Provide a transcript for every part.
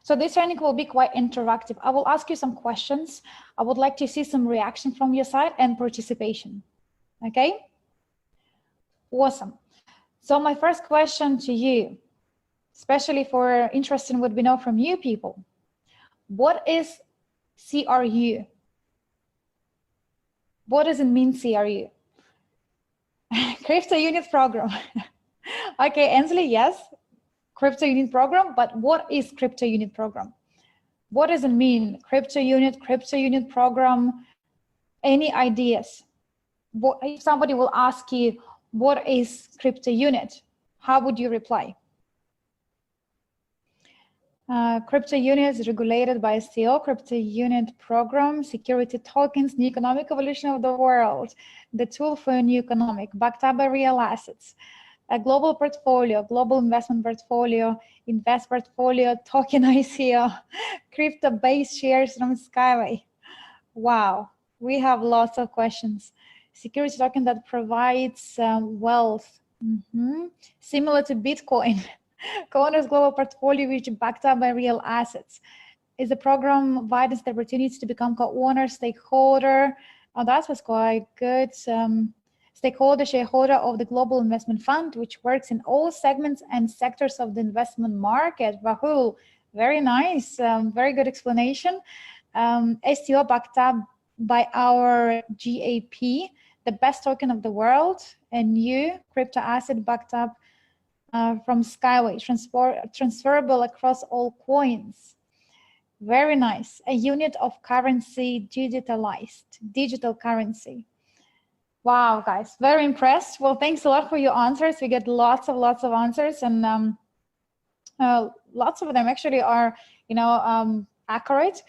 So this training will be quite interactive. I will ask you some questions. I would like to see some reaction from your side and participation. Okay? Awesome. So my first question to you, especially for interested in what we know from you people, what is CRU? What does it mean, CRU? Crypto Unit Program. Okay, Ainsley, yes, Crypto Unit Program, but what is Crypto Unit Program? What does it mean? Crypto Unit Program, any ideas? What, if somebody will ask you, what is Crypto Unit? How would you reply? Crypto Unit is regulated by STO, Crypto Unit Program, security tokens, new economic evolution of the world, the tool for a new economic, backed up by real assets, a global portfolio, global investment portfolio, invest portfolio, token ICO, crypto-based shares from SkyWay. Wow, we have lots of questions. Security token that provides wealth, similar to Bitcoin. Co-owners global portfolio which is backed up by real assets. Is the program widens the opportunity to become co-owner, stakeholder? Oh, that was quite good. Stakeholder, shareholder of the global investment fund, which works in all segments and sectors of the investment market. Rahul, very nice, very good explanation. STO backed up by our GAP, the best token of the world, and new crypto asset backed up from SkyWay, transferable across all coins. Very nice. A unit of currency digitalized, digital currency. Wow, guys, very impressed. Well, thanks a lot for your answers. We get lots of answers, and lots of them actually are, accurate.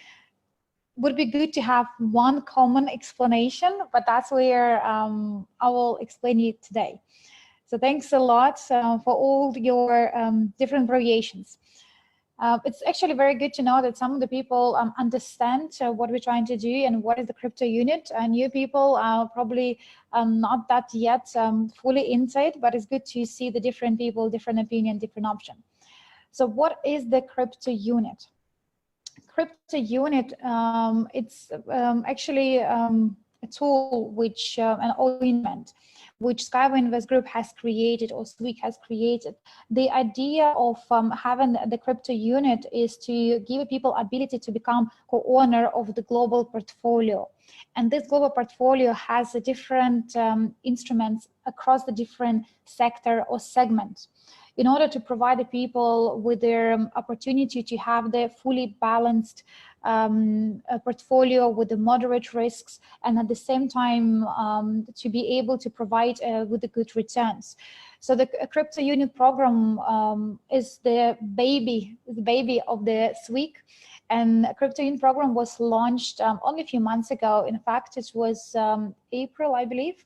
Would be good to have one common explanation, but that's where I will explain it today. So thanks a lot for all your different variations. It's actually very good to know that some of the people understand what we're trying to do and what is the crypto unit. New people are probably not that yet fully inside, but it's good to see the different people, different opinion, different option. So what is the crypto unit? Crypto unit, it's actually a tool which an ornament which SkyWay Invest Group has created, or SWIG has created. The idea of having the crypto unit is to give people ability to become co-owner of the global portfolio. And this global portfolio has a different instruments across the different sector or segments, in order to provide the people with their opportunity to have the fully balanced portfolio with the moderate risks, and at the same time to be able to provide with the good returns. So the crypto unit program is the baby of the SWIG, and a crypto unit program was launched only a few months ago. In fact, it was April, I believe,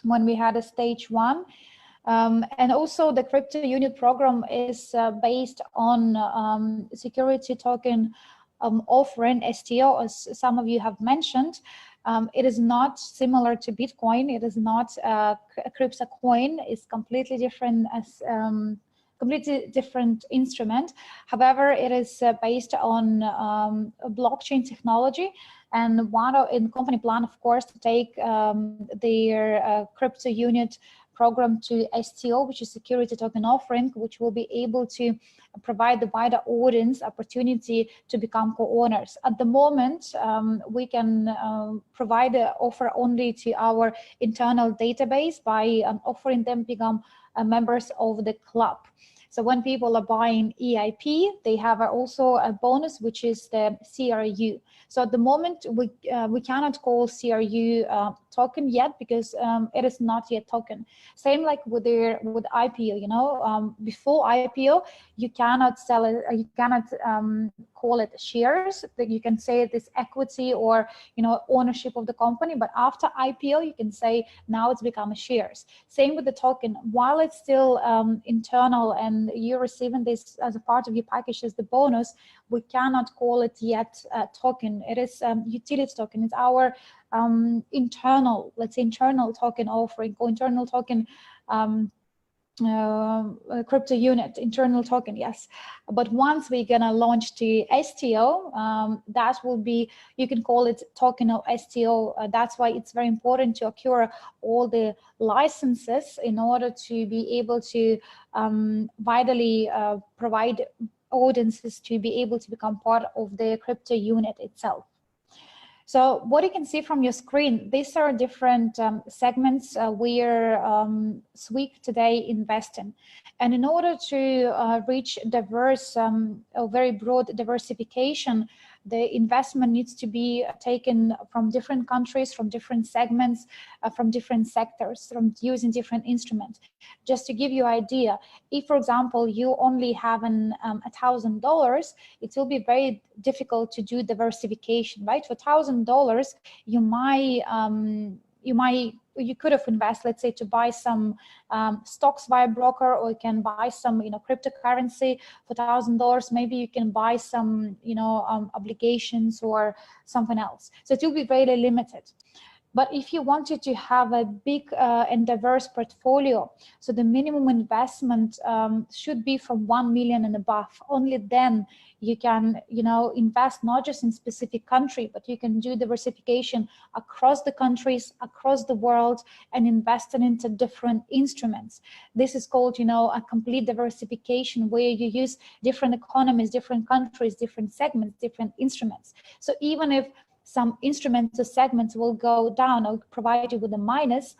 when we had a stage 1. And also the crypto unit program is based on security token offering, STO, as some of you have mentioned. It is not similar to Bitcoin. It is not a crypto coin. It's completely different as completely different instrument. However, it is based on blockchain technology, and one in company plan, of course, to take their crypto unit program to STO, which is security token offering, which will be able to provide the wider audience opportunity to become co-owners. At the moment, we can provide the offer only to our internal database by offering them become members of the club. So when people are buying EIP, they have also a bonus, which is the CRU. So at the moment, we cannot call CRU token yet, because it is not yet token. Same like with IPO, you know, before IPO, you cannot sell it, you cannot call it shares. That you can say this equity or, you know, ownership of the company. But after IPO, you can say now it's become a shares. Same with the token. While it's still internal and you're receiving this as a part of your package as the bonus, we cannot call it yet token. It is utility token. It's our internal, let's say, internal token offering or internal token CryptoUnit internal token, yes. But once we're gonna launch the STO, that will be, you can call it token of STO. That's why it's very important to acquire all the licenses in order to be able to vitally provide audiences to be able to become part of the CryptoUnit itself. So what you can see from your screen, these are different segments where Sweek today invest in. And in order to reach diverse, a very broad diversification, the investment needs to be taken from different countries, from different segments, from different sectors, from using different instruments. Just to give you an idea, if, for example, you only have $1,000, it will be very difficult to do diversification, right? For $1,000, you could have invested, let's say, to buy some stocks via broker, or you can buy some, cryptocurrency for $1,000. Maybe you can buy some, obligations or something else. So it will be very limited. But if you wanted to have a big and diverse portfolio, so the minimum investment should be from 1 million and above. Only then you can, invest not just in specific country, but you can do diversification across the countries, across the world, and invest into different instruments. This is called, a complete diversification, where you use different economies, different countries, different segments, different instruments. So even if some instruments or segments will go down or provide you with a minus,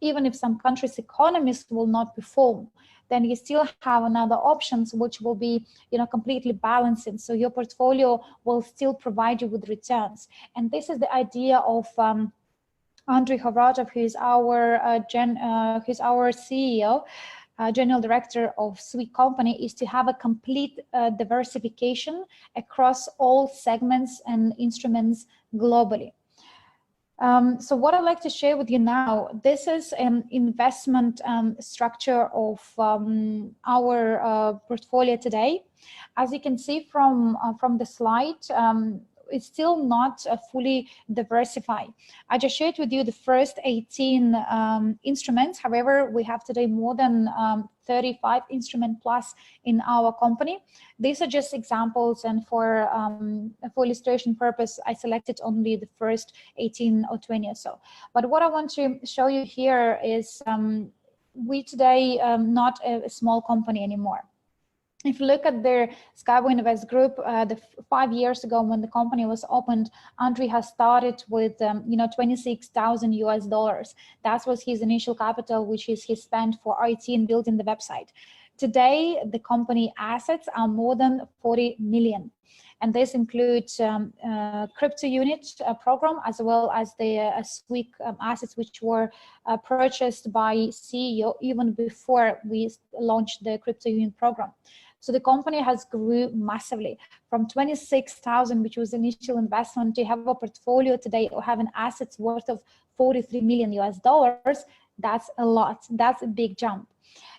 even if some countries' economies will not perform, then you still have another options which will be, completely balancing. So your portfolio will still provide you with returns. And this is the idea of Andrei Havratov, who is our CEO. General Director of Sweek Company, is to have a complete diversification across all segments and instruments globally. So what I'd like to share with you now, this is an investment structure of our portfolio today. As you can see from the slide, it's still not fully diversified. I just shared with you the first 18 instruments. However, we have today more than 35 instrument plus in our company. These are just examples, and for illustration purpose, I selected only the first 18 or 20 or so. But what I want to show you here is we today not a small company anymore. If you look at their SkyWay Invest Group, 5 years ago when the company was opened, Andrei has started with $26,000 US. That was his initial capital, which is he spent for IT and building the website. Today, the company assets are more than 40 million. And this includes CryptoUnit program, as well as the Sweek assets, which were purchased by CEO even before we launched the CryptoUnit program. So the company has grew massively from 26,000, which was initial investment, to have a portfolio today or having assets worth of 43 million US dollars. That's a lot. That's a big jump.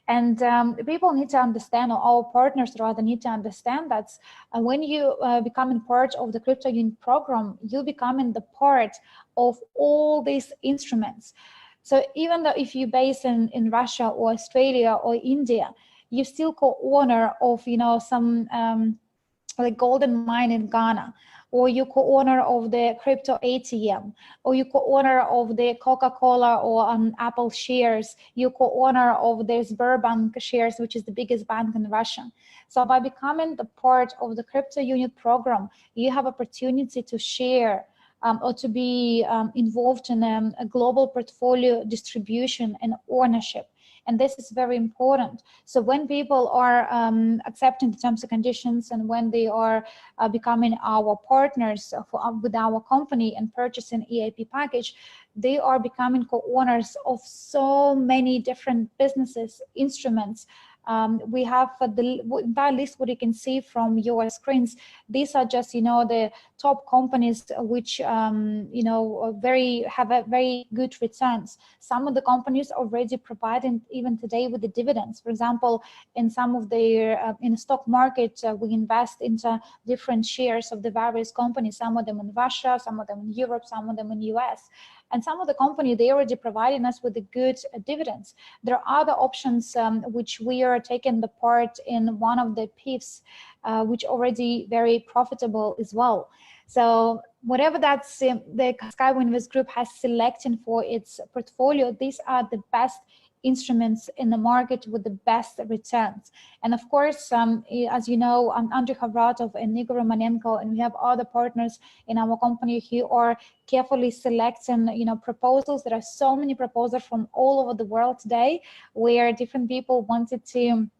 And people need to understand, or our partners rather need to understand, that when you becoming part of the CryptoUnit program, you becoming the part of all these instruments. So even though if you're based in Russia or Australia or India, you still co-owner of some like golden mine in Ghana, or you co-owner of the crypto ATM, or you co-owner of the Coca-Cola or Apple shares, you co-owner of the Sberbank shares, which is the biggest bank in Russia. So by becoming the part of the CryptoUnit program, you have opportunity to share or to be involved in a global portfolio distribution and ownership. And this is very important. So when people are accepting the terms and conditions, and when they are becoming our partners with our company and purchasing EIP package, they are becoming co-owners of so many different businesses, instruments. We have the entire list, what you can see from your screens. These are just, the top companies which, have a very good returns. Some of the companies already providing even today with the dividends. For example, in some of their, in the stock market, we invest into different shares of the various companies, some of them in Russia, some of them in Europe, some of them in US. And some of the company, they already providing us with the good dividends. There are other options which we are taking the part in one of the PIFs, which already very profitable as well. So whatever that's the SkyWay Invest Group has selected for its portfolio, these are the best instruments in the market with the best returns. And of course, as you know, I'm Andrew Havratov and Igor Romanenko, and we have other partners in our company who are carefully selecting, you know, proposals. There are so many proposals from all over the world today, where different people wanted to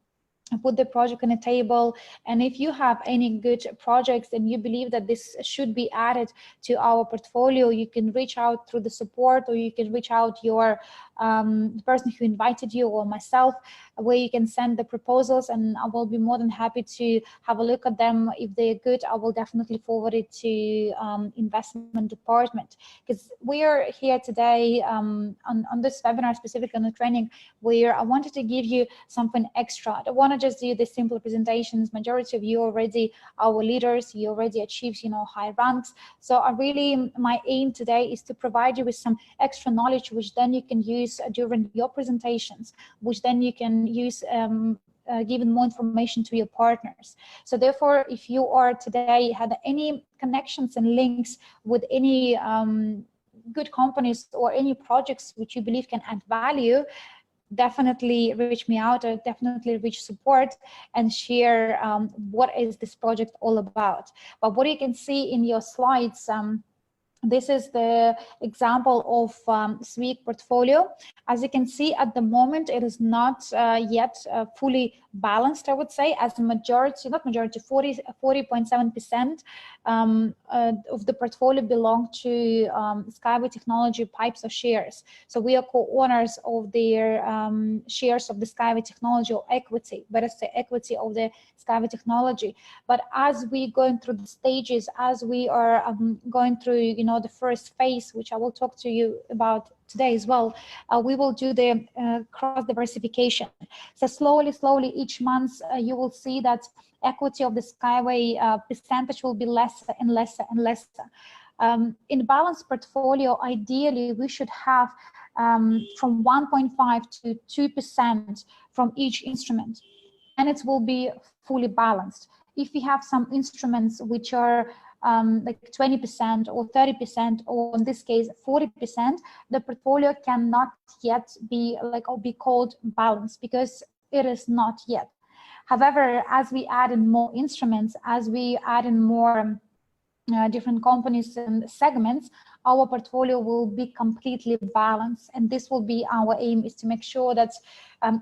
put the project on the table. And if you have any good projects and you believe that this should be added to our portfolio, you can reach out through the support, or you can reach out your the person who invited you or myself, where you can send the proposals, and I will be more than happy to have a look at them. If they're good, I will definitely forward it to investment department, because we are here today on this webinar, specifically on the training, where I wanted to give you something extra. I don't want to just do the simple presentations. Majority of you already our leaders, you already achieved, you know, high ranks. So I really, my aim today is to provide you with some extra knowledge, which then you can use during your presentations, which then you can use giving more information to your partners. So therefore, if you are today had any connections and links with any good companies or any projects which you believe can add value, definitely reach me out, or definitely reach support and share what is this project all about. But what you can see in your slides, this is the example of SWIG portfolio. As you can see, at the moment, it is not yet fully balanced, I would say, as a majority, not majority, 40.7% of the portfolio belong to SkyWay Technology pipes or shares. So we are co-owners of their shares of the SkyWay Technology, or equity, better say equity of the SkyWay Technology. But as we going through the stages, as we are going through, you know, the first phase, which I will talk to you about today as well, we will do the cross diversification. So slowly each month you will see that equity of the SkyWay percentage will be lesser and lesser and lesser. In balanced portfolio, ideally we should have from 1.5 to 2% from each instrument, and it will be fully balanced. If we have some instruments which are like 20% or 30%, or in this case 40%, the portfolio cannot yet be like, or be called balanced, because it is not yet. However, as we add in more instruments, as we add in more different companies and segments, our portfolio will be completely balanced. And this will be our aim, is to make sure that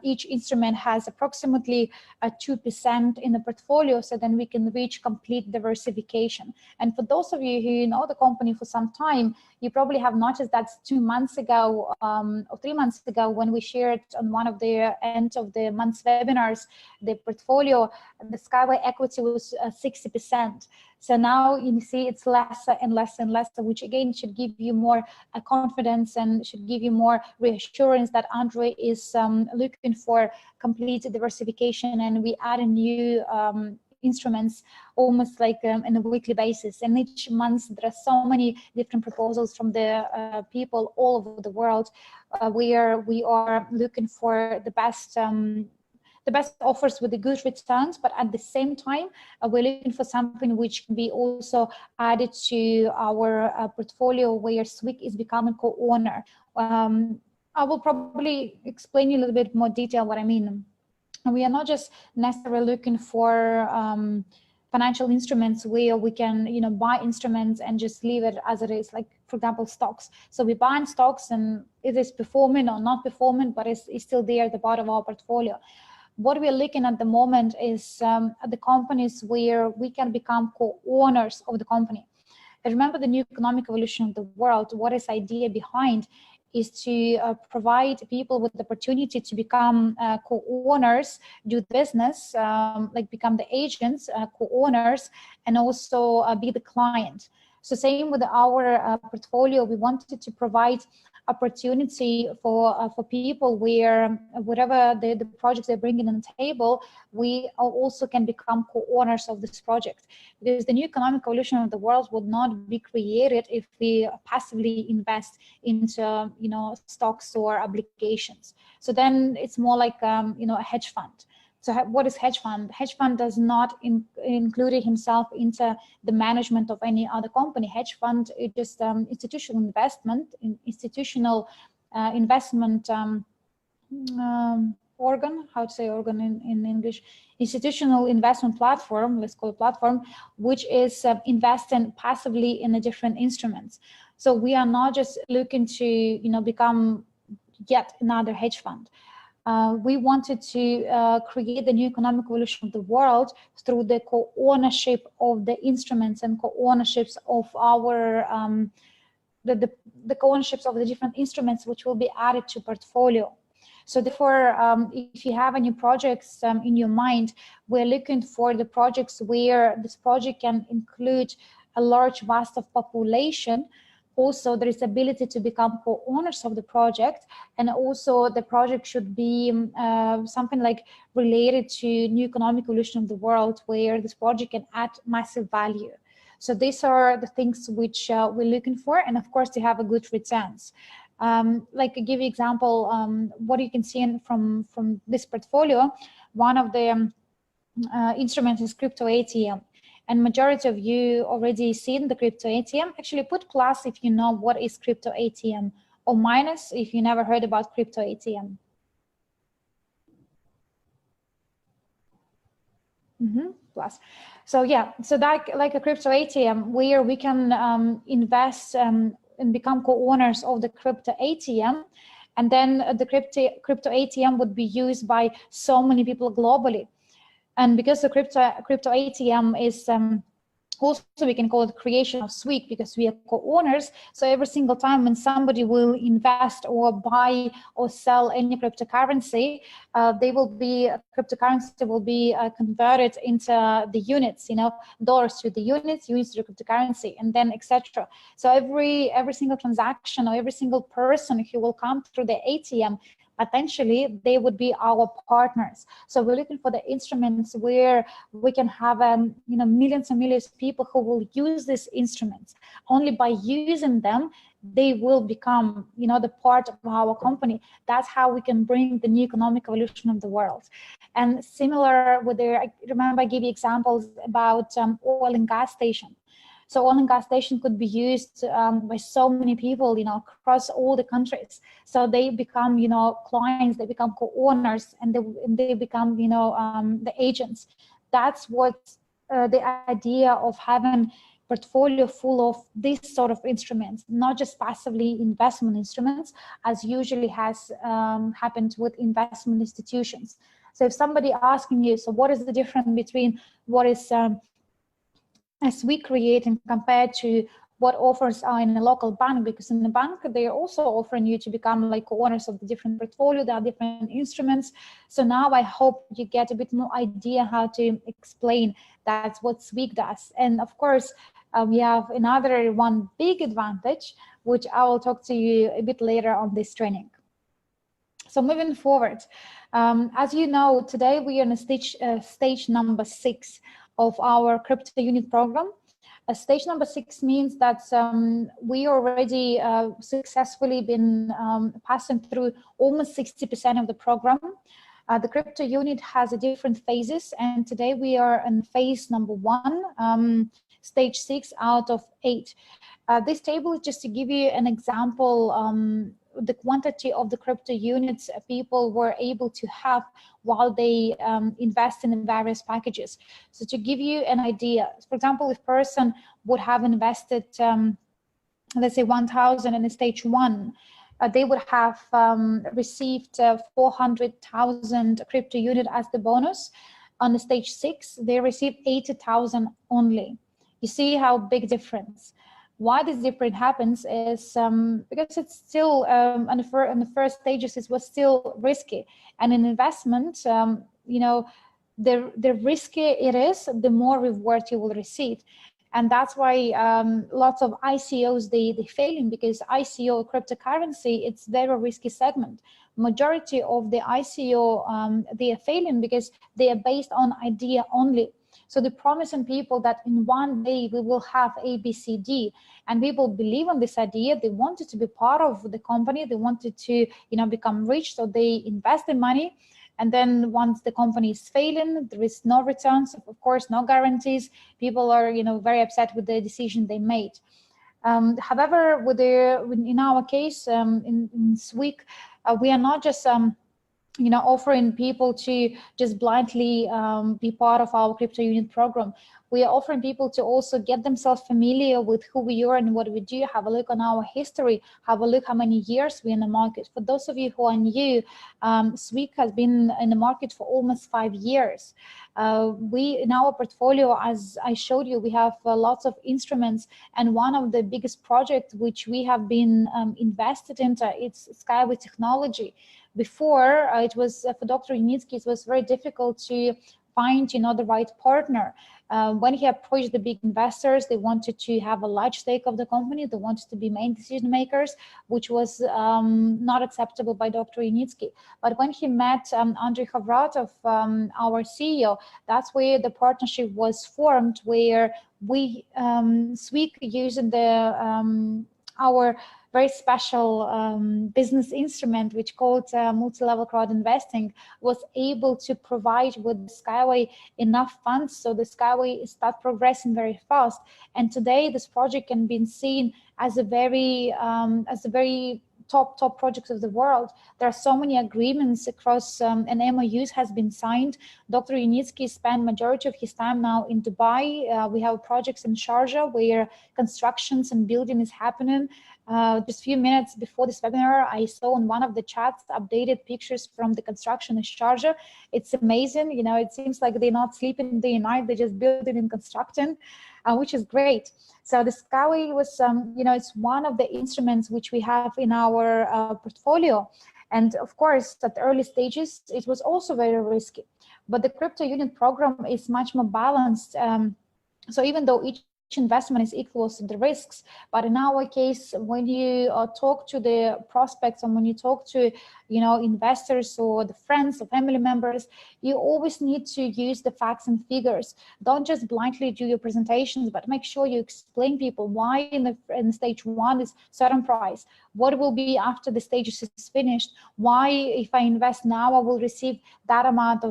each instrument has approximately 2% in the portfolio, so then we can reach complete diversification. And for those of you who know the company for some time, you probably have noticed that 2 months ago or 3 months ago, when we shared on one of the end of the month's webinars, the portfolio, the SkyWay equity was 60%. So now you see it's lesser and lesser and lesser, which again should give you more confidence and should give you more reassurance that Andre is looking for complete diversification, and we add a new instruments almost like on a weekly basis. And each month there are so many different proposals from the people all over the world, where we are looking for the best offers with the good returns, but at the same time, we're looking for something which can be also added to our portfolio, where SWIG is becoming co-owner. I will probably explain you a little bit more detail what I mean. We are not just necessarily looking for financial instruments where we can, you know, buy instruments and just leave it as it is, like for example stocks. So we buy stocks and it is performing or not performing, but it's still there at the bottom of our portfolio. What we're looking at the moment is the companies where we can become co-owners of the company. And remember the new economic evolution of the world, what is the idea behind is to provide people with the opportunity to become co-owners, do business, like become the agents, co-owners, and also be the client. So same with our portfolio, we wanted to provide opportunity for people where whatever the projects they're bringing on the table, we also can become co-owners of this project. Because the new economic evolution of the world would not be created if we passively invest into, you know, stocks or obligations. So then it's more like, you know, a hedge fund. So what is hedge fund? Hedge fund does not include himself into the management of any other company. Hedge fund is just institutional investment, organ, how to say organ in English, institutional investment platform, let's call it platform, which is investing passively in the different instruments. So we are not just looking to, you know, become yet another hedge fund. We wanted to create the new economic evolution of the world through the co-ownership of the instruments and co-ownerships of our the co-ownerships of the different instruments which will be added to portfolio. So therefore, if you have any projects in your mind, we're looking for the projects where this project can include a large vast of population. Also, there is ability to become co-owners of the project, and also the project should be something like related to new economic evolution of the world, where this project can add massive value. So these are the things which we're looking for, and of course, to have a good returns. Like I give you example, what you can see from this portfolio. One of the instruments is crypto ATM. And majority of you already seen the crypto ATM. Actually, put plus if you know what is crypto ATM, or minus if you never heard about crypto ATM. Plus. So yeah, so that like a crypto ATM where we can invest and become co-owners of the crypto ATM, and then the crypto ATM would be used by so many people globally. And because the crypto ATM is also, we can call it creation of suite, because we are co-owners. So every single time when somebody will invest or buy or sell any cryptocurrency, cryptocurrency will be converted into the units, you know, dollars to the units, units to the cryptocurrency, and then etc. So every single transaction or every single person who will come through the ATM, potentially they would be our partners. So we're looking for the instruments where we can have you know, millions and millions of people who will use these instruments. Only by using them, they will become, you know, the part of our company. That's how we can bring the new economic evolution of the world. And similar with I remember I gave you examples about oil and gas station. So oil and gas station could be used by so many people, you know, across all the countries. So they become, you know, clients, they become co-owners, and they become, you know, the agents. That's what the idea of having portfolio full of this sort of instruments, not just passively investment instruments, as usually has happened with investment institutions. So if somebody asking you, so what is the difference between what is as we create and compared to what offers are in a local bank, because in the bank, they are also offering you to become like owners of the different portfolio, there are different instruments. So now I hope you get a bit more idea how to explain that's what SWIG does. And of course, we have another one big advantage, which I will talk to you a bit later on this training. So moving forward, as you know, today we are in a stage number 6 of our CrytpoUnit program. Stage number 6 means that we already successfully been passing through almost 60% of the program. The CrytpoUnit has a different phases, and today we are in phase number 1, stage 6 out of 8. This table is just to give you an example, the quantity of the CrytpoUnits people were able to have while they invest in the various packages. So to give you an idea, for example, if a person would have invested, let's say 1,000 in stage 1, they would have received 400,000 CrytpoUnit as the bonus. On the stage 6, they received 80,000 only. You see how big difference. Why this difference happens is because it's still in the first stages it was still risky, and in investment, you know, the riskier it is, the more reward you will receive. And that's why lots of ICOs, they failing, because ICO cryptocurrency, it's very risky segment. Majority of the ICO, they are failing because they are based on idea only. So they're promising people that in one day we will have A, B, C, D, and people believe on this idea. They wanted to be part of the company. They wanted to, become rich. So they invest the money. And then once the company is failing, there is no returns, of course, no guarantees. People are, very upset with the decision they made. However, in our case, in SWIC, we are not just offering people to just blindly be part of our CryptoUnit program. We are offering people to also get themselves familiar with who we are and what we do, have a look on our history, have a look how many years we're in the market. For those of you who are new, SWIC has been in the market for almost 5 years. In our portfolio, as I showed you, we have lots of instruments, and one of the biggest projects which we have been invested into, it's SkyWay technology. Before, it was for Dr. Unitsky, it was very difficult to find, the right partner. When he approached the big investors, they wanted to have a large stake of the company. They wanted to be main decision makers, which was not acceptable by Dr. Unitsky. But when he met Andrei Havratov, our CEO, that's where the partnership was formed, where we SWIC using our very special business instrument, which called multi-level crowd investing, was able to provide with SkyWay enough funds so the SkyWay start progressing very fast. And today, this project can be seen as a very top projects of the world. There are so many agreements across and MOUs has been signed. Dr. Unitsky spent majority of his time now in Dubai. We have projects in Sharjah where constructions and building is happening. Just a few minutes before this webinar, I saw in one of the chats updated pictures from the construction in Sharjah. It's amazing. It seems like they're not sleeping day and night. They're just building and constructing, which is great. So the SkyWay was, it's one of the instruments which we have in our portfolio. And of course, at the early stages, it was also very risky. But the CryptoUnit program is much more balanced. So even though each investment is equal to the risks, but in our case, when you talk to the prospects and when you talk to investors or the friends or family members, you always need to use the facts and figures. Don't just blindly do your presentations, but make sure you explain people why in stage 1 is certain price, what will be after the stage is finished, why if I invest now I will receive that amount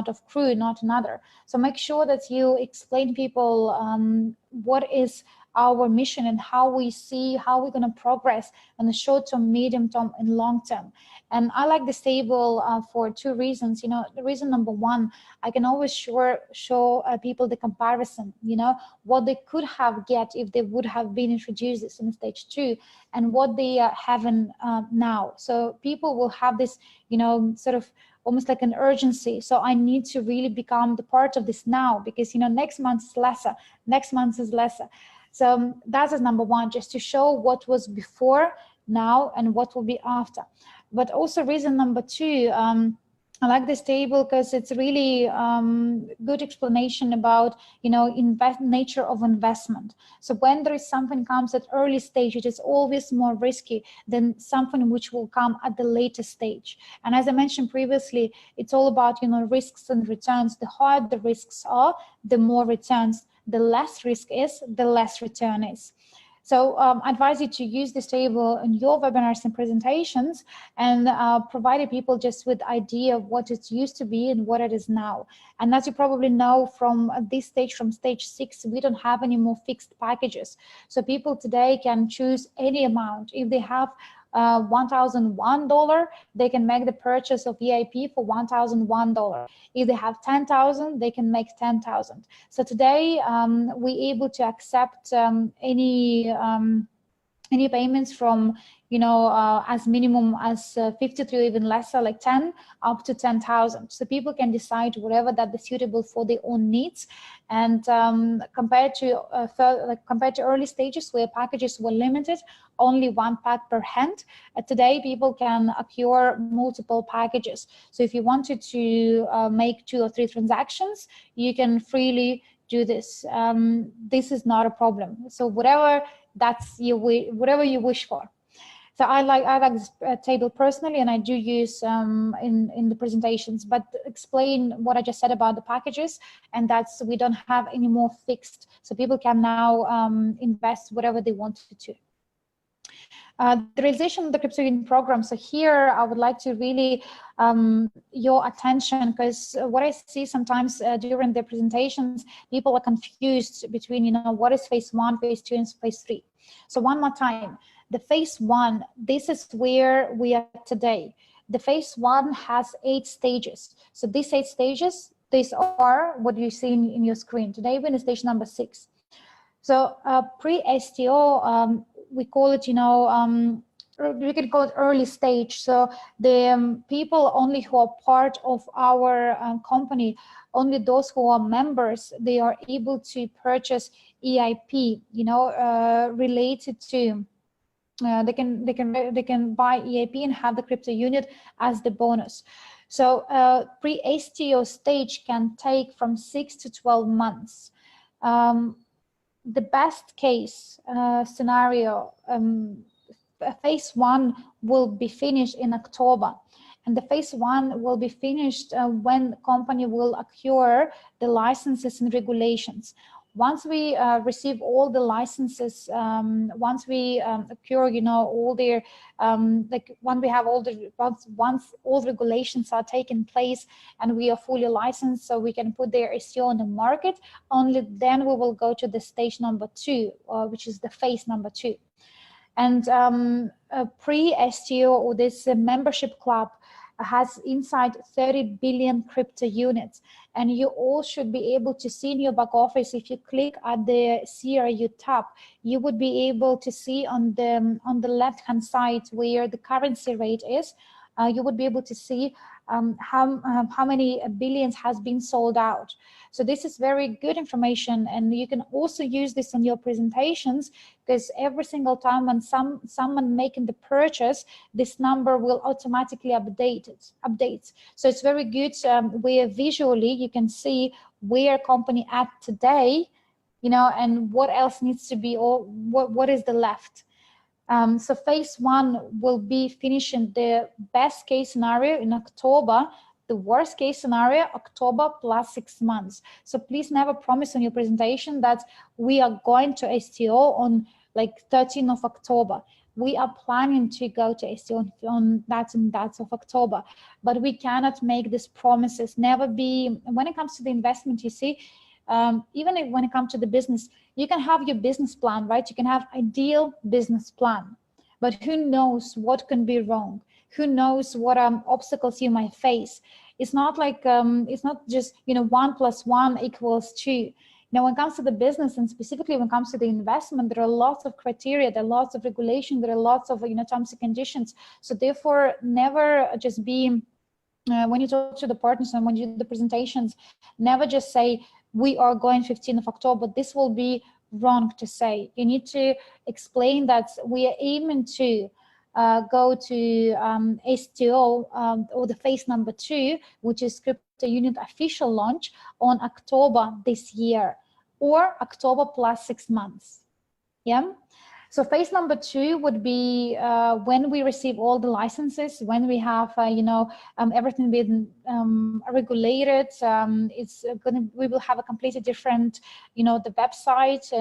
of CRU, not another. So make sure that you explain people what is our mission and how we're going to progress in the short term, medium term, and long term. And I like this table for 2 reasons. The reason number 1, I can always show people the comparison, what they could have get if they would have been introduced in stage 2 and what they are having now. So people will have this, sort of almost like an urgency. So I need to really become the part of this now, because next month is lesser, next month is lesser. So that is number 1, just to show what was before, now, and what will be after. But also reason number 2, I like this table because it's really good explanation about, nature of investment. So when there is something comes at early stage, it is always more risky than something which will come at the later stage. And as I mentioned previously, it's all about, risks and returns. The higher the risks are, the more returns. The less risk is, the less return is. So I advise you to use this table in your webinars and presentations and provide people just with idea of what it used to be and what it is now. And as you probably know from this stage, from stage 6, we don't have any more fixed packages. So people today can choose any amount. If they have $1,001, they can make the purchase of VIP for $1,001. If they have 10,000, they can make 10,000. So today we're able to accept any payments from as minimum as 50 to even lesser, like 10 up to 10,000. So people can decide whatever that is suitable for their own needs. And compared to early stages where packages were limited, only 1 pack per hand, today people can acquire multiple packages. So if you wanted to make 2 or 3 transactions, you can freely do this. This is not a problem. So whatever whatever you wish for. So I like this table personally, and I do use in the presentations, but explain what I just said about the packages, and that's we don't have any more fixed, so people can now invest whatever they wanted to. The realization of the CryptoUnit program. So here I would like to really your attention, because what I see sometimes during the presentations, people are confused between, you know, what is phase 1, phase 2, and phase 3. So one more time, the phase 1, this is where we are today. The phase 1 has 8 stages. So these 8 stages, these are what you see in your screen. Today we're in stage number 6. So pre-STO, we call it, you know, we can call it early stage. So the people only who are part of our company, only those who are members, they are able to purchase EIP, you know, related to. They can buy EIP and have the CryptoUnit as the bonus. So pre-STO stage can take from 6 to 12 months. The best case scenario, phase 1 will be finished in October, and the phase 1 will be finished when the company will acquire the licenses and regulations. Once we receive all the licenses, once we acquire, you know, all their, like when we have all the, once all regulations are taken place and we are fully licensed, so we can put their SEO on the market, only then we will go to the stage number 2, which is the phase number 2. And pre-STO, or this membership club, has inside 30 billion crypto units, and you all should be able to see in your back office. If you click at the CRU tab, you would be able to see on the left hand side where the currency rate is. You would be able to see how many billions has been sold out. So this is very good information, and you can also use this in your presentations, because every single time when someone making the purchase, this number will automatically updates. So it's very good where visually you can see where company at today, you know, and what else needs to be, or what is the left. So phase 1 will be finishing the best case scenario in October. The worst case scenario, October plus 6 months. So please never promise on your presentation that we are going to STO on like 13th of October. We are planning to go to STO on that and that of October, but we cannot make these promises. Never be, when it comes to the investment, you see, even when it comes to the business, you can have your business plan, right? You can have ideal business plan, but who knows what can be wrong? Who knows what obstacles you might face? It's not like, it's not just, you know, 1 + 1 = 2. Now, when it comes to the business, and specifically when it comes to the investment, there are lots of criteria, there are lots of regulation, there are lots of, you know, terms and conditions. So therefore, never just be, when you talk to the partners and when you do the presentations, never just say, we are going 15th of October. This will be wrong to say. You need to explain that we are aiming to go to STO, or the phase number 2, which is CryptoUnit official launch on October this year, or October plus 6 months. Yeah. So phase number 2 would be when we receive all the licenses, when we have, you know, everything been regulated. We will have a completely different, you know, the website.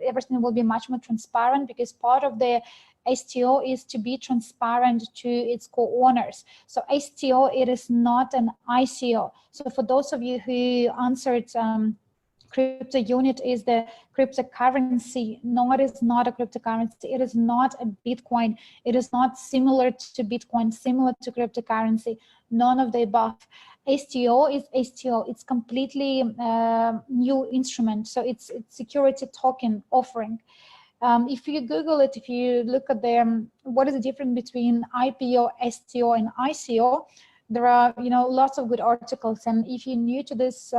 Everything will be much more transparent, because part of the STO is to be transparent to its co-owners. So STO, it is not an ICO. So for those of you who answered, CryptoUnit is the cryptocurrency. No, it is not a cryptocurrency. It is not a Bitcoin. It is not similar to Bitcoin, similar to cryptocurrency. None of the above. STO is STO. It's completely new instrument. So it's security token offering. If you Google it, if you look at the what is the difference between IPO, STO, and ICO, there are, you know, lots of good articles. And if you're new to this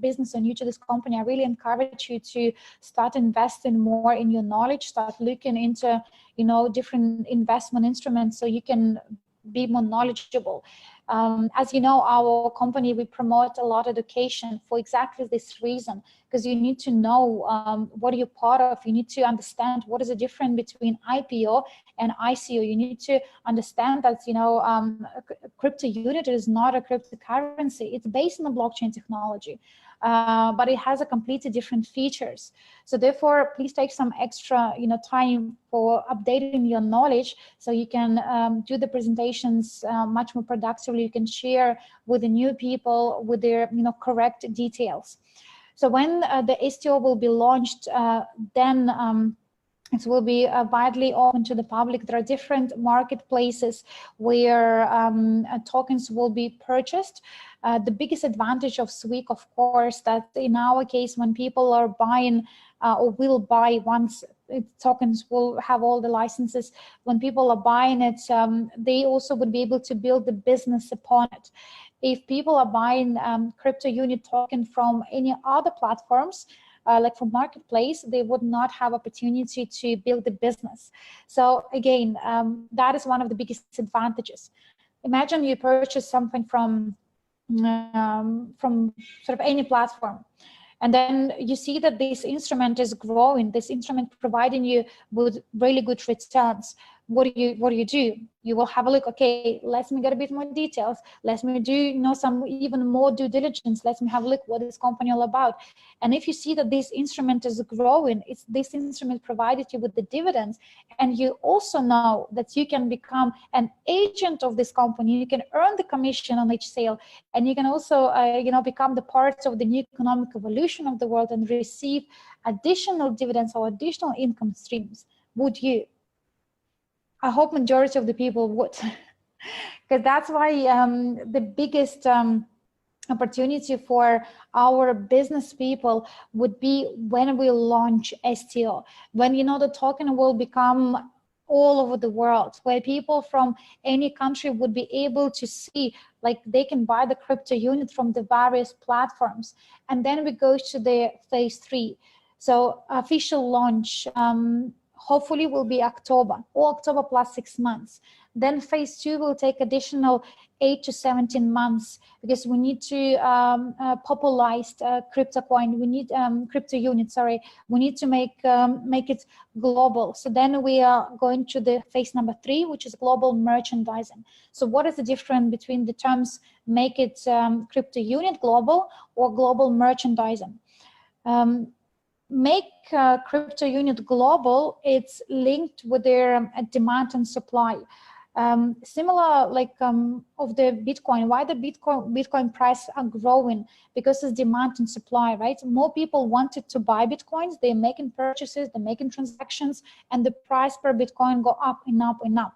business or new to this company, I really encourage you to start investing more in your knowledge, start looking into, you know, different investment instruments, so you can be more knowledgeable. As you know, our company, we promote a lot of education for exactly this reason, because you need to know what you're part of. You need to understand what is the difference between IPO and ICO. You need to understand that, you know, CryptoUnit is not a cryptocurrency. It's based on the blockchain technology, but it has a completely different features. So therefore, please take some extra, you know, time for updating your knowledge, so you can do the presentations much more productively. You can share with the new people with their, you know, correct details. So when the STO will be launched, then it will be widely open to the public. There are different marketplaces where tokens will be purchased. The biggest advantage of SWIC, of course, that in our case, when people are buying or will buy once tokens will have all the licenses, when people are buying it, they also would be able to build the business upon it. If people are buying CryptoUnit token from any other platforms, like from marketplace, they would not have opportunity to build the business. So again, that is one of the biggest advantages. Imagine you purchase something from sort of any platform, and then you see that this instrument is growing, this instrument providing you with really good returns. What do you do? You will have a look, okay, let me get a bit more details. Let me do, you know, some even more due diligence. Let me have a look what this company all about. And if you see that this instrument is growing, it's this instrument provided you with the dividends, and you also know that you can become an agent of this company. You can earn the commission on each sale, and you can also, you know, become the part of the new economic evolution of the world and receive additional dividends or additional income streams. Would you? I hope majority of the people would, because that's why the biggest opportunity for our business people would be when we launch STO, when, you know, the token will become all over the world, where people from any country would be able to see, like they can buy the CryptoUnit from the various platforms. And then we go to the phase 3. So official launch, hopefully will be October, or October plus 6 months. Then phase 2 will take additional 8 to 17 months, because we need to popularize crypto coin. We need CryptoUnit, sorry. We need to make it global. So then we are going to the phase number 3, which is global merchandising. So what is the difference between the terms make it CryptoUnit global or global merchandising? Make CryptoUnit global, it's linked with their demand and supply. Similar like of the Bitcoin, why the Bitcoin price are growing? Because it's demand and supply, right? More people wanted to buy Bitcoins, they're making purchases, they're making transactions, and the price per Bitcoin go up and up and up.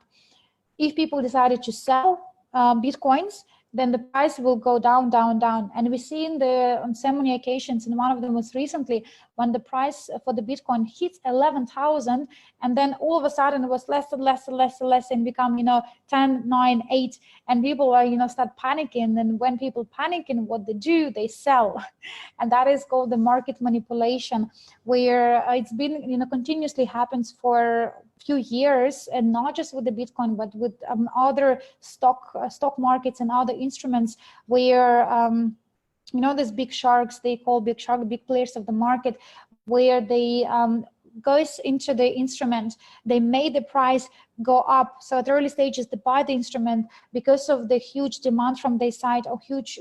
If people decided to sell Bitcoins, then the price will go down, down, down. And we see on so many occasions, and one of them was recently, when the price for the Bitcoin hits 11,000, and then all of a sudden it was less and less and less and less, and become, you know, 10, 9, 8, and people are, you know, start panicking. And when people panicking, what they do, they sell. And that is called the market manipulation, where it's been, you know, continuously happens for few years, and not just with the Bitcoin, but with other stock markets and other instruments, where you know, these big sharks, they call big players of the market, where they goes into the instrument, they made the price go up. So at the early stages, they buy the instrument because of the huge demand from their side, or huge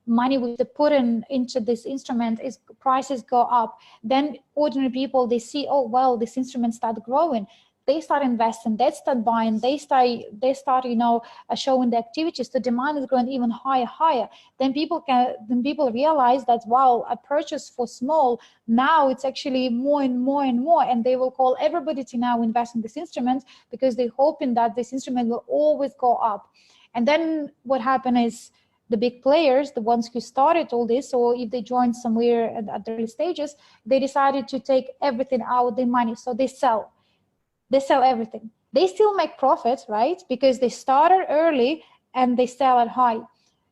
money which they put into this instrument, is prices go up. Then ordinary people, they see, oh well, this instrument start growing, they start investing, they start buying, they start you know, showing the activities. The demand is growing even higher. Then people realize that, wow, I purchased for small, now it's actually more and more and more, and they will call everybody to now invest in this instrument, because they're hoping that this instrument will always go up. And then what happened is, the big players, the ones who started all this, or if they joined somewhere at the early stages, they decided to take everything out of their money. So they sell everything. They still make profit, right? Because they started early and they sell at high.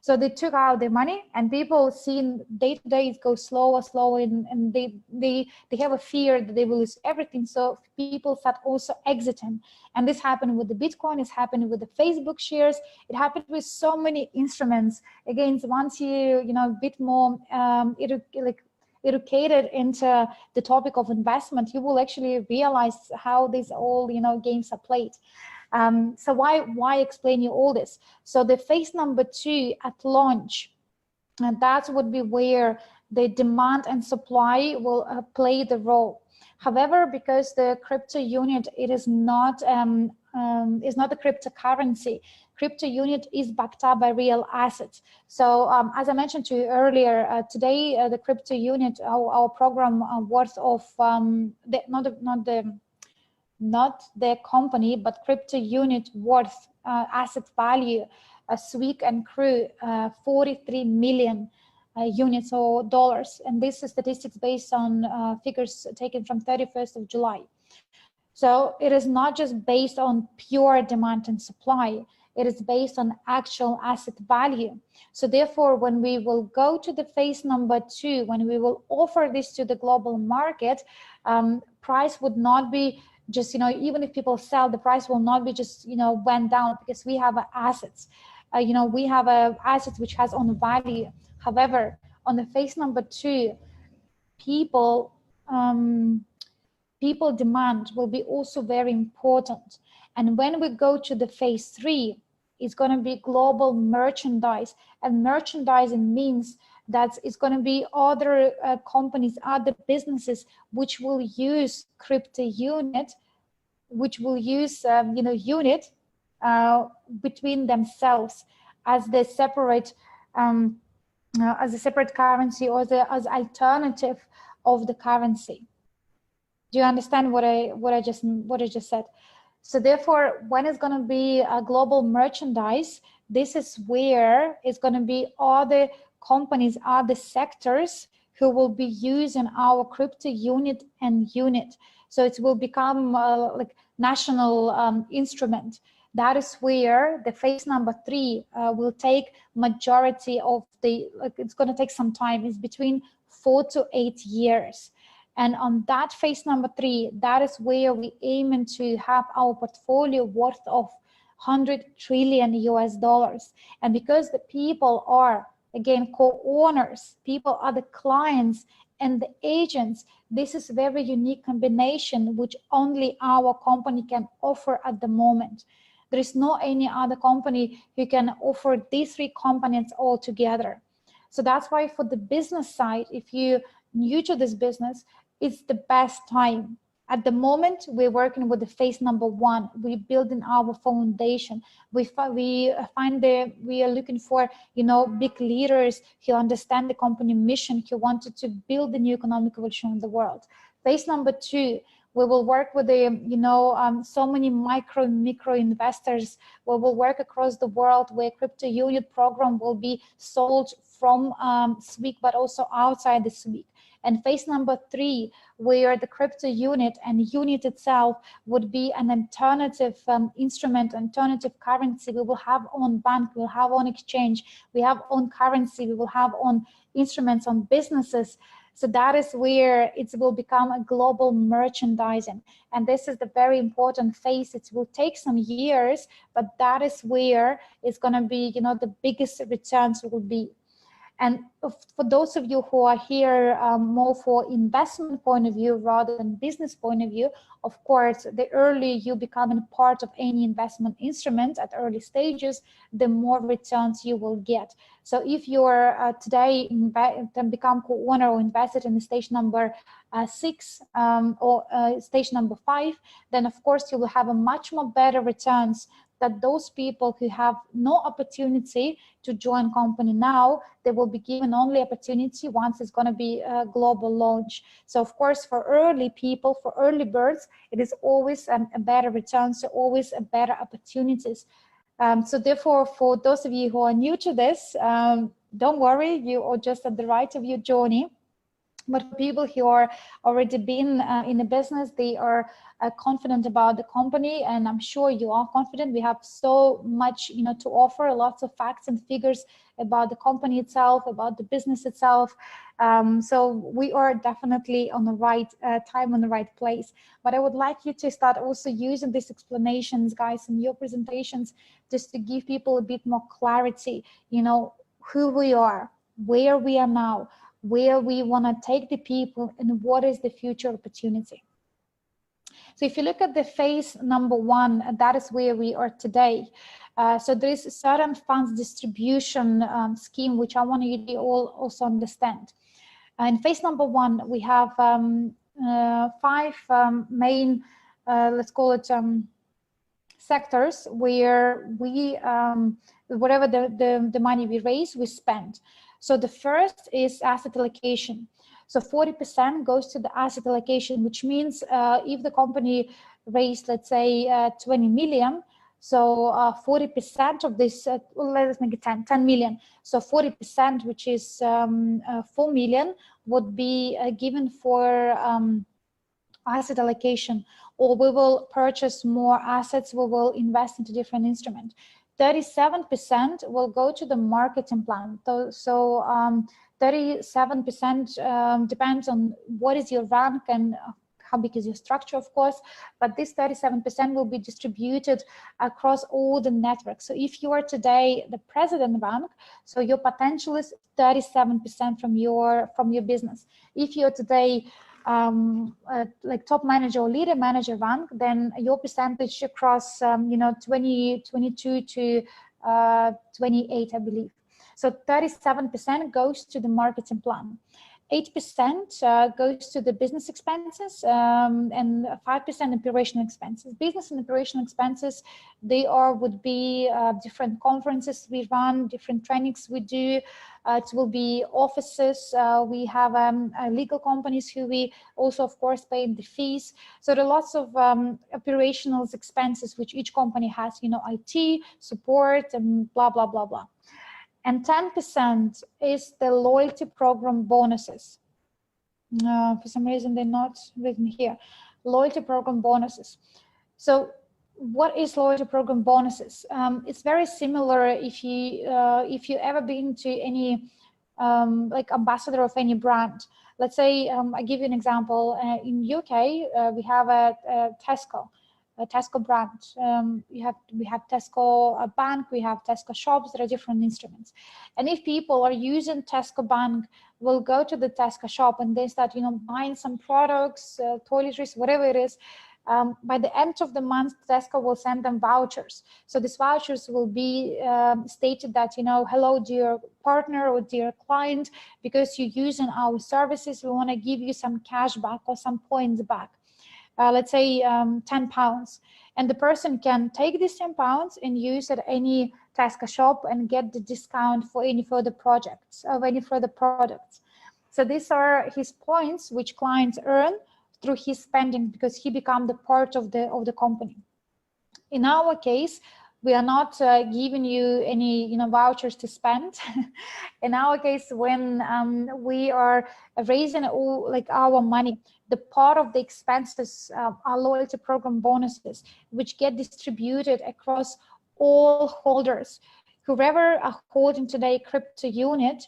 So they took out their money, and people seen day to day it goes slower, and they have a fear that they will lose everything. So people start also exiting, and this happened with the Bitcoin. It's happened with the Facebook shares. It happened with so many instruments. Again, once you know a bit more educated into the topic of investment, you will actually realize how these all games are played. So why explain you all this? So the phase number 2 at launch, and that would be where the demand and supply will play the role. However, because the CryptoUnit, it is not a cryptocurrency. CryptoUnit is backed up by real assets. So as I mentioned to you earlier, today the CryptoUnit, our program worth of not the company, but CryptoUnit worth asset value, Sweek and CRU, 43 million units or dollars. And this is statistics based on figures taken from 31st of July. So it is not just based on pure demand and supply, it is based on actual asset value. So therefore, when we will go to the phase number 2, when we will offer this to the global market, price would not be just, even if people sell, the price will not be just, went down, because we have assets. We have assets which has own value. However, on the phase number 2, people demand will be also very important. And when we go to the phase 3, it's going to be global merchandise. And merchandising means that it's going to be other companies, other businesses which will use CryptoUnit, which will use unit between themselves as the separate currency, or as alternative of the currency. Do you understand what I just said? So therefore, when it's going to be a global merchandise, this is where it's going to be other companies, other sectors who will be using our CryptoUnit and unit. So it will become like national instrument. That is where the phase number 3 will take majority of the, it's going to take some time. It's between 4 to 8 years. And on that phase number 3, that is where we aim to have our portfolio worth of 100 trillion US dollars. And because the people are, again, co-owners, people are the clients and the agents, this is a very unique combination which only our company can offer at the moment. There is no any other company who can offer these 3 components all together. So that's why for the business side, if you're new to this business, it's the best time. At the moment, we're working with the phase number 1. We're building our foundation. We are looking for, big leaders who understand the company mission, who wanted to build the new economic revolution in the world. Phase number 2, we will work with the, so many micro investors. We will work across the world where CryptoUnit program will be sold from Sweek, but also outside the Sweek. And phase number 3, where the CryptoUnit and unit itself would be an alternative instrument, alternative currency. We will have on bank, we will have on exchange, we have on currency, we will have on instruments, on businesses. So that is where it will become a global merchandising. And this is the very important phase. It will take some years, but that is where it's going to be, the biggest returns will be. And for those of you who are here more for investment point of view rather than business point of view, of course, the earlier you become a part of any investment instrument at early stages, the more returns you will get. So if you're today can become co-owner or invested in the stage number 6 or stage number 5, then of course you will have a much more better returns that those people who have no opportunity to join company now, they will be given only opportunity once it's going to be a global launch. So of course, for early people, for early birds, it is always a better return, so always a better opportunities. So therefore, for those of you who are new to this, don't worry, you are just at the right of your journey. But for people who are already been in the business, they are confident about the company, and I'm sure you are confident. We have so much, to offer, lots of facts and figures about the company itself, about the business itself. So we are definitely on the right time, on the right place. But I would like you to start also using these explanations, guys, in your presentations, just to give people a bit more clarity, who we are, where we are now, where we want to take the people, and what is the future opportunity. So if you look at the phase number 1, that is where we are today. So there is a certain funds distribution scheme, which I want you to all also understand. In phase number 1, we have 5 main, let's call it sectors, where we, whatever the money we raise, we spend. So the first is asset allocation. So 40% goes to the asset allocation, which means if the company raised, let's say, 20 million, so 40% of this, let's make it 10 million. So 40%, which is 4 million, would be given for asset allocation, or we will purchase more assets, we will invest into different instruments. 37% will go to the marketing plan. So 37% depends on what is your rank and how big is your structure, of course, but this 37% will be distributed across all the networks. So if you are today the president rank, so your potential is 37% from your business. If you're today like top manager or leader manager rank, then your percentage across 22 to 28, I believe. So 37% goes to the marketing plan. 8% goes to the business expenses, and 5% operational expenses. Business and operational expenses, they would be different conferences we run, different trainings we do. It will be offices. We have legal companies who we also, of course, pay the fees. So there are lots of operational expenses which each company has, IT, support, and blah, blah, blah, blah. And 10% is the loyalty program bonuses. For some reason, they're not written here. Loyalty program bonuses. So what is loyalty program bonuses? It's very similar if you ever been to any like ambassador of any brand. Let's say I give you an example. In UK, we have a Tesco brand. We have Tesco Bank, we have Tesco shops. There are different instruments, and if people are using Tesco Bank, will go to the Tesco shop and they start buying some products, toiletries, whatever it is. By the end of the month, Tesco will send them vouchers. So these vouchers will be stated that, hello, dear partner or dear client, because you're using our services, we want to give you some cash back or some points back. Let's say £10, and the person can take these £10 and use at any Tesco shop and get the discount for any further projects or any further products. So these are his points which clients earn through his spending, because he become the part of the company. In our case, we are not giving you any vouchers to spend. In our case, when we are raising our money, the part of the expenses are loyalty program bonuses, which get distributed across all holders. Whoever are holding today CrytpoUnit,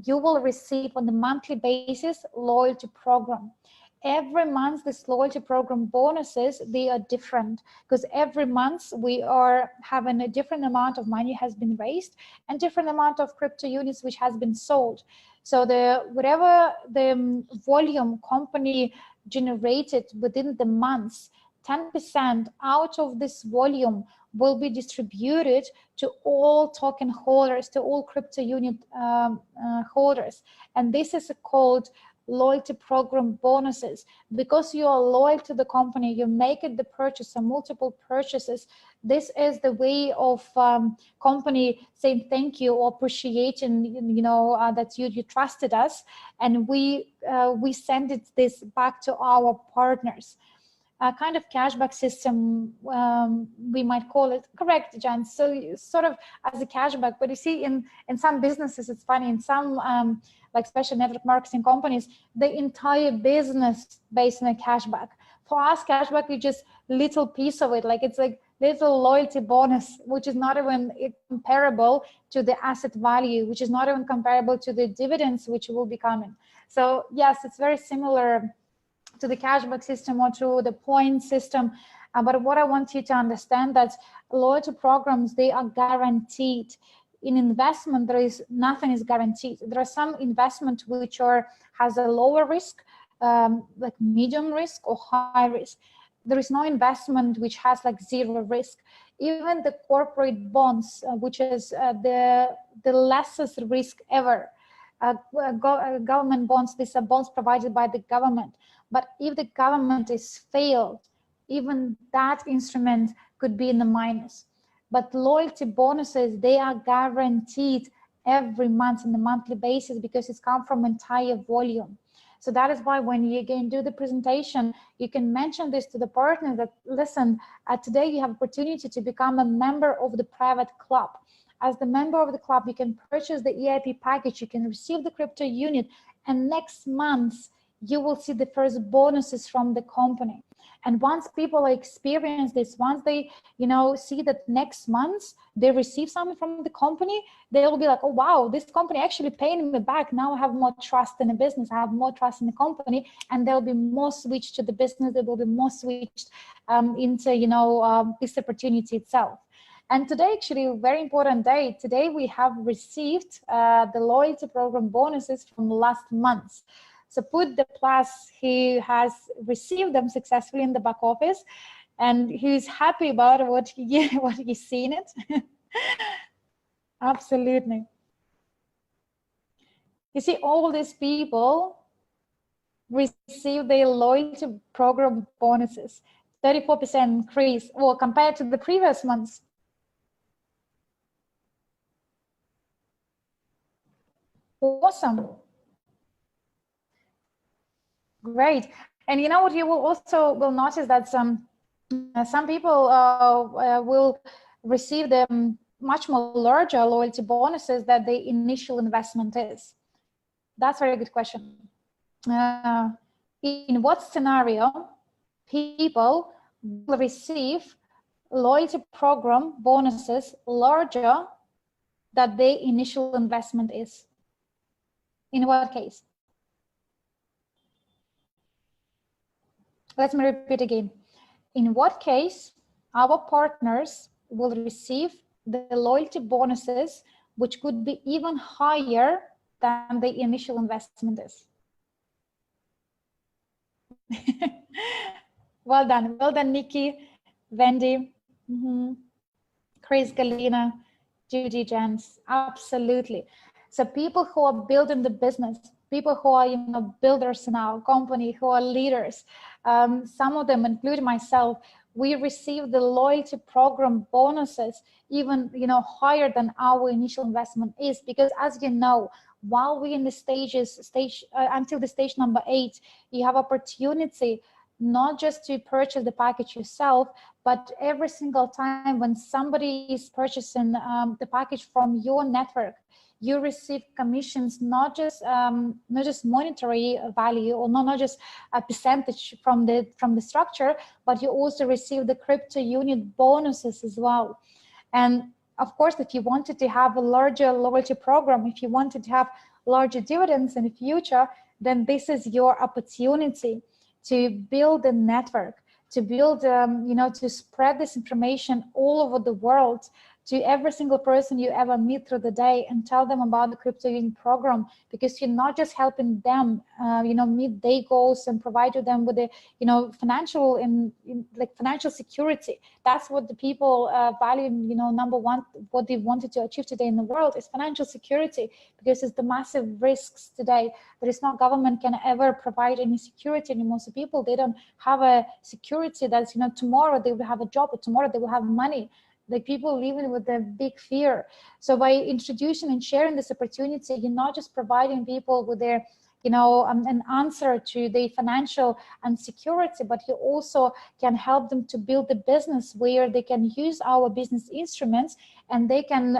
you will receive on the monthly basis loyalty program. Every month, this loyalty program bonuses, they are different, because every month we are having a different amount of money has been raised and different amount of CrytpoUnits which has been sold. So whatever the volume company generated within the months, 10% out of this volume will be distributed to all token holders, to all CrytpoUnit holders. And this is called loyalty program bonuses. Because you are loyal to the company, you make it the purchase or multiple purchases. This is the way of company saying thank you or appreciating, that you trusted us, and we send this back to our partners. A kind of cashback system, we might call it. Correct, Jan? So sort of as a cashback, but you see in some businesses, it's funny, in some like special network marketing companies, the entire business based on a cashback. For us, cashback is just little piece of it. Like it's like little loyalty bonus, which is not even comparable to the asset value, which is not even comparable to the dividends which will be coming. So yes, it's very similar to the cashback system or to the point system. But what I want you to understand that loyalty programs, they are guaranteed. In investment, nothing is guaranteed. There are some investment which has a lower risk, like medium risk or high risk. There is no investment which has like zero risk. Even the corporate bonds, which is the lessest risk ever. Government bonds, these are bonds provided by the government. But if the government is failed, even that instrument could be in the minus. But loyalty bonuses, they are guaranteed every month on a monthly basis because it's come from entire volume. So that is why when you again do the presentation, you can mention this to the partner that, listen, today you have opportunity to become a member of the private club. As the member of the club, you can purchase the EIP package, you can receive the crypto unit, and next month you will see the first bonuses from the company. And once people experience this, once they, see that next month they receive something from the company, they will be like, oh, wow, this company actually paying me back. Now I have more trust in the business. I have more trust in the company, and there will be more switch to the business. There will be more switched into, this opportunity itself. And today, actually, a very important day. Today, we have received the loyalty program bonuses from last month. So put the plus, he has received them successfully in the back office, and he's happy about what he's seen it. Absolutely. You see, all these people receive their loyalty program bonuses, 34% increase, or compared to the previous months. Awesome. Great. And you know what, you will notice that some people will receive the much more larger loyalty bonuses that the initial investment is. That's a very good question. In what scenario people will receive loyalty program bonuses larger than the initial investment is? In what case? Let me repeat again. In what case our partners will receive the loyalty bonuses, which could be even higher than the initial investment is? Well done, Nikki, Wendy, Chris, Galina, Judy, Jens, absolutely. So people who are building the business, people who are builders in our company, who are leaders, some of them, including myself, we receive the loyalty program bonuses even higher than our initial investment is, because as you know, while we're in the until the stage number 8, you have opportunity not just to purchase the package yourself, but every single time when somebody is purchasing the package from your network, you receive commissions, not just monetary value, or not just a percentage from the structure, but you also receive the crypto unit bonuses as well. And of course, if you wanted to have a larger loyalty program, if you wanted to have larger dividends in the future, then this is your opportunity to build a network, to build, to spread this information all over the world to every single person you ever meet through the day, and tell them about the crypto unit program, because you're not just helping them, meet their goals and provide to them with the, financial financial security. That's what the people value. Number one, what they wanted to achieve today in the world is financial security, because it's the massive risks today. There is no government can ever provide any security anymore. So people, they don't have a security that's, tomorrow they will have a job, or tomorrow they will have money. Like people living with a big fear. So by introducing and sharing this opportunity, you're not just providing people with their, an answer to their financial insecurity, but you also can help them to build a business where they can use our business instruments and they can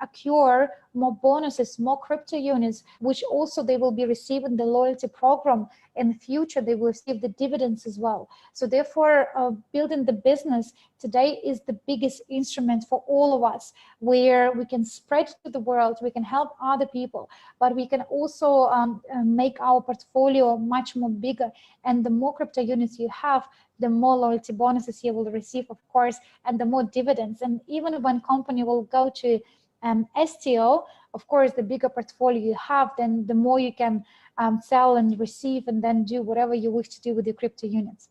accrue more bonuses, more crypto units, which also they will be receiving the loyalty program. In the future, they will receive the dividends as well. So therefore, building the business today is the biggest instrument for all of us, where we can spread to the world, we can help other people, but we can also make our portfolio much more bigger. And the more crypto units you have, the more loyalty bonuses you will receive, of course, and the more dividends. And even when company will go to STO, of course, the bigger portfolio you have, then the more you can sell and receive, and then do whatever you wish to do with your crypto units.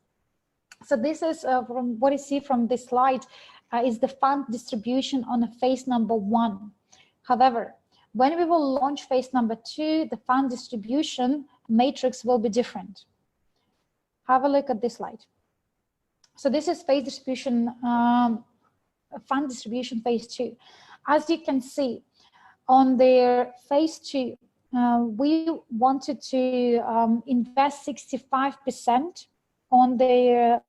So this is from what you see from this slide is the fund distribution on a phase number 1. However, when we will launch phase number 2, the fund distribution matrix will be different. Have a look at this slide. So this is phase distribution, fund distribution phase 2. As you can see, on their phase 2, we wanted to invest 65% on the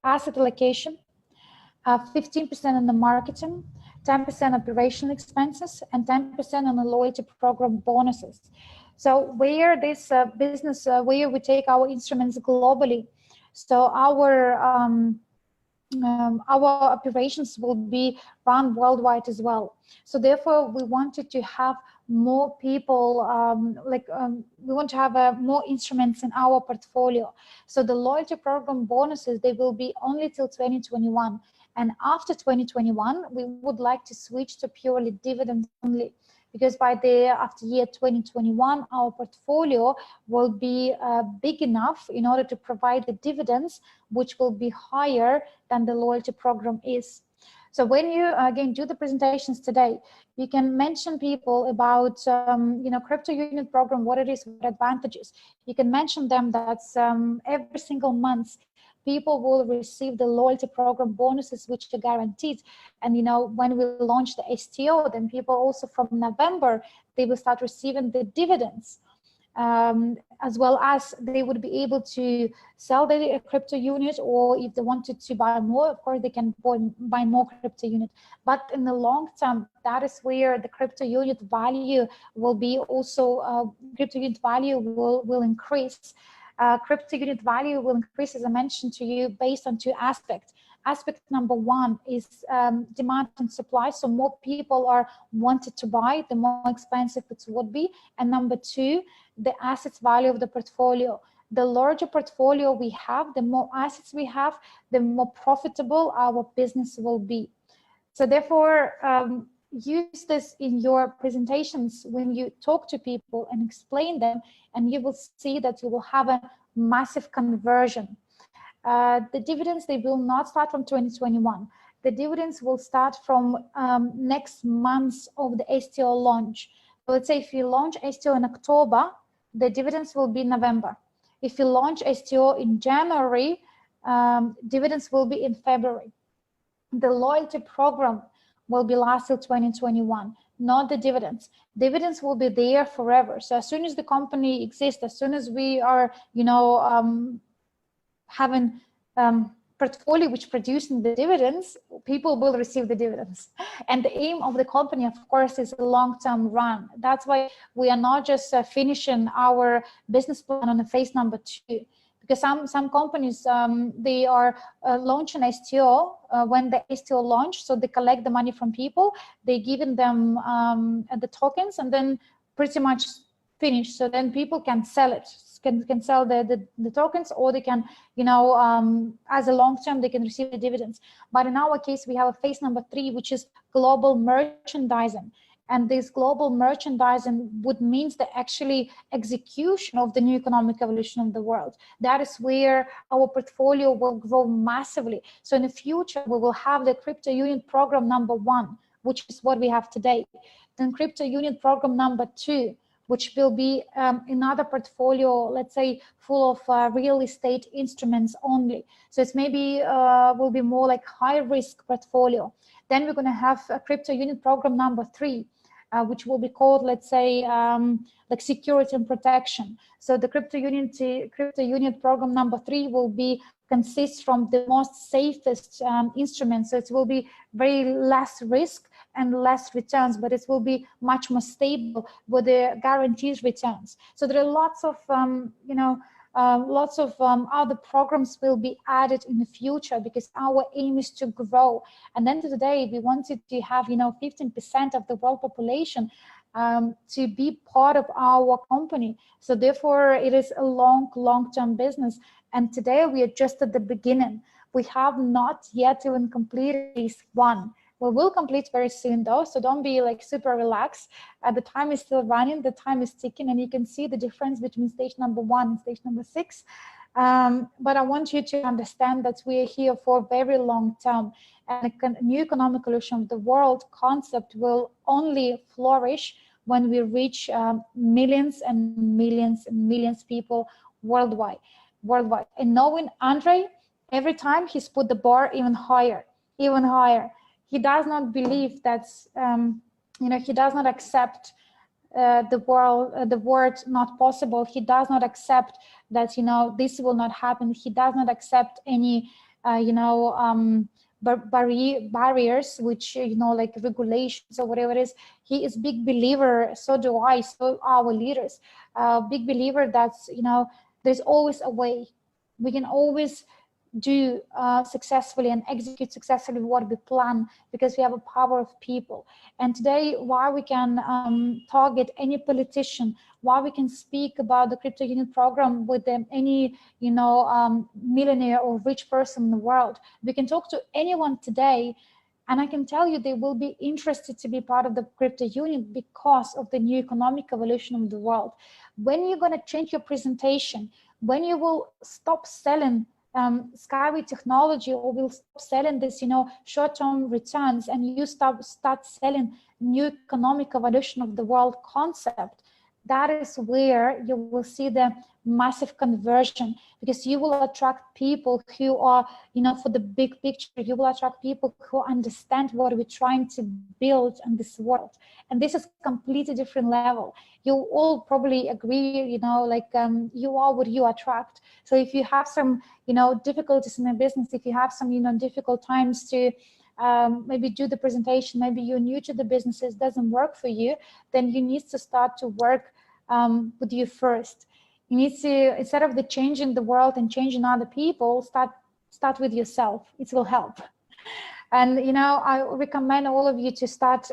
asset allocation, 15% on the marketing, 10% operational expenses, and 10% on the loyalty program bonuses. So where this business, where we take our instruments globally, so our operations will be run worldwide as well. So therefore, we wanted to have more people, we want to have more instruments in our portfolio. So the loyalty program bonuses, they will be only till 2021. And after 2021, we would like to switch to purely dividends only, because after year 2021, our portfolio will be big enough in order to provide the dividends, which will be higher than the loyalty program is. So when you again do the presentations today, you can mention people about crypto unit program, what it is, what advantages. You can mention them that every single month people will receive the loyalty program bonuses, which are guaranteed. And when we launch the STO, then people also from November, they will start receiving the dividends, as well as they would be able to sell the crypto unit, or if they wanted to buy more, of course, they can buy more crypto unit. But in the long term, that is where the crypto unit value will be also, crypto unit value will increase. Crypto unit value will increase, as I mentioned to you, based on 2 aspects. Aspect number 1 is demand and supply. So more people are wanted to buy, the more expensive it would be. And number 2, the assets value of the portfolio. The larger portfolio we have, the more assets we have, the more profitable our business will be. So therefore, use this in your presentations when you talk to people and explain them, and you will see that you will have a massive conversion. The dividends, they will not start from 2021. The dividends will start from next month of the STO launch. So let's say if you launch STO in October, the dividends will be November. If you launch STO in January, dividends will be in February. The loyalty program will be last till 2021, not the dividends. Dividends will be there forever. So as soon as the company exists, as soon as we are, having portfolio which producing the dividends, people will receive the dividends. And the aim of the company, of course, is a long-term run. That's why we are not just finishing our business plan on the phase number 2. Because some companies, they are launching STO when the STO launch, so they collect the money from people, they giving them the tokens, and then pretty much finish. So then people can sell it, can sell the tokens, or they can, as a long term, they can receive the dividends. But in our case, we have a phase number 3, which is global merchandising. And this global merchandising would mean the actually execution of the new economic evolution of the world. That is where our portfolio will grow massively. So in the future, we will have the crypto unit program number 1, which is what we have today. Then crypto unit program number 2, which will be another portfolio, let's say, full of real estate instruments only. So it's maybe will be more like high risk portfolio. Then we're going to have a crypto unit program number 3, which will be called, let's say, like security and protection. So the crypto unit program number 3 will be consists from the most safest instruments. So it will be very less risk and less returns, but it will be much more stable with the guaranteed returns. So there are lots of, other programs will be added in the future, because our aim is to grow. And then today we wanted to have 15% of the world population to be part of our company. So therefore it is a long-term business. And today we are just at the beginning. We have not yet even completed phase 1. We will complete very soon though, so don't be like super relaxed. The time is still running, the time is ticking, and you can see the difference between stage number 1 and stage number 6. But I want you to understand that we are here for very long term, and a new economic evolution of the world concept will only flourish when we reach millions and millions and millions people worldwide. And knowing Andre, every time he's put the bar even higher. He does not believe that, he does not accept the word not possible. He does not accept that, this will not happen. He does not accept any, barriers, which, like regulations or whatever it is. He is big believer, so do I, so our leaders, big believer that, there's always a way. We can always do successfully and execute successfully what we plan, because we have a power of people. And today, why we can target any politician, why we can speak about the CrytpoUnit program with any millionaire or rich person in the world. We can talk to anyone today, and I can tell you they will be interested to be part of the CrytpoUnit because of the new economic evolution of the world. When you're going to change your presentation, when you will stop selling SkyWay technology, or will stop selling this, short-term returns, and you start selling new economic evolution of the world concept, that is where you will see the massive conversion, because you will attract people who are, for the big picture. You will attract people who understand what we're trying to build in this world. And this is a completely different level. You all probably agree, you are what you attract. So if you have some, difficulties in the business, if you have some, difficult times to maybe do the presentation, maybe you're new to the business, it doesn't work for you, then you need to start to work with you first. You need to, instead of changing the world and changing other people, start with yourself. It will help. And I recommend all of you to start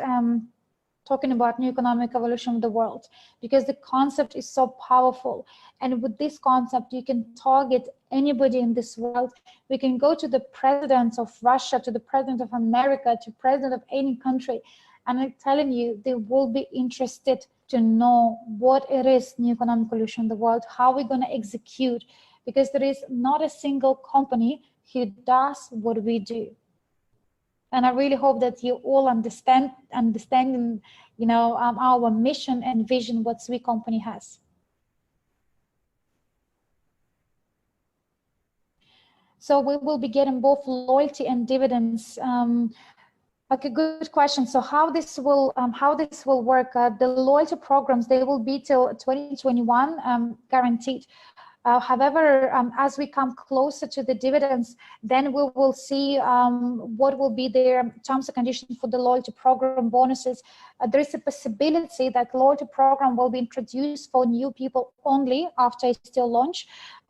talking about new economic evolution of the world, because the concept is so powerful. And with this concept, you can target anybody in this world. We can go to the president of Russia, to the president of America, to president of any country, and I'm telling you, they will be interested to know what it is, new economic evolution in the world, how we're going to execute, because there is not a single company who does what we do. And I really hope that you all understand our mission and vision, what Sweet Company has. So we will be getting both loyalty and dividends. Okay, good question. So how this will work? The loyalty programs, they will be till 2021, guaranteed. However, as we come closer to the dividends, then we will see what will be their terms and conditions for the loyalty program bonuses. There is a possibility that loyalty program will be introduced for new people only after it's still launched,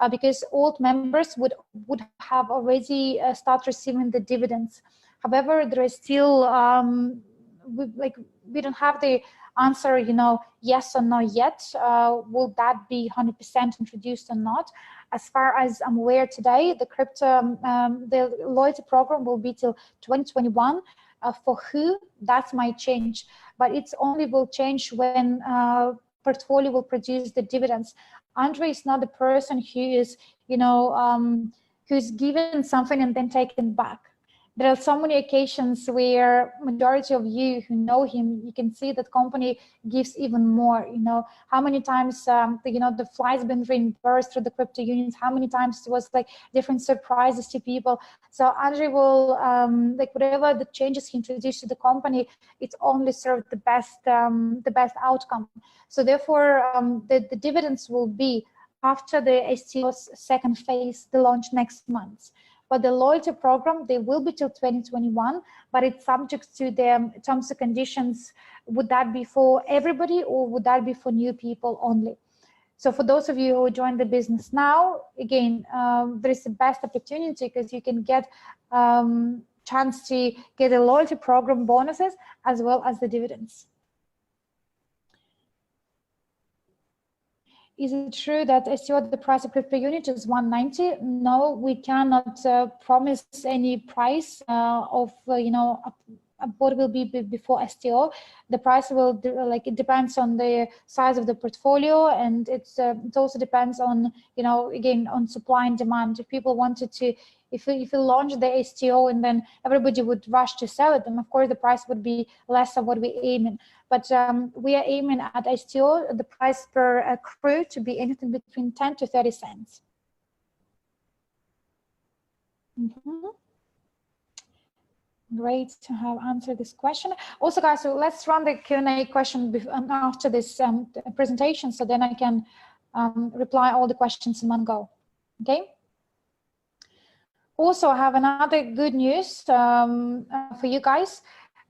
because old members would have already start receiving the dividends. However, there is still we don't have the answer, yes or no yet. Will that be 100% introduced or not? As far as I'm aware today, the loyalty program will be till 2021. For who, that might change, but it only will change when portfolio will produce the dividends. Andre is not the person who is, who's given something and then taken back. There are so many occasions where majority of you who know him, you can see that company gives even more. How many times the flight's been reimbursed through the CrytpoUnit, how many times it was like different surprises to people. So Andre will whatever the changes he introduced to the company, it's only served the best outcome. So therefore the dividends will be after the STO's second phase, the launch next month. But the loyalty program, they will be till 2021, but it's subject to the terms and conditions. Would that be for everybody or would that be for new people only? So for those of you who join the business now, again, there is the best opportunity because you can get chance to get a loyalty program bonuses as well as the dividends. Is it true that STO, the price of CrytpoUnit is 190? No, we cannot promise any price of, what will be before STO. The price will, it depends on the size of the portfolio, and it also depends on, again, on supply and demand. If people wanted to, if we launch the STO and then everybody would rush to sell it, then of course the price would be less of what we aim in. But we are aiming at STO, the price per CRU to be anything between 10 to 30 cents. Great to have answered this question. Also, guys, so let's run the Q&A question after this presentation, so then I can reply all the questions in one go. Okay. Also, I have another good news for you guys.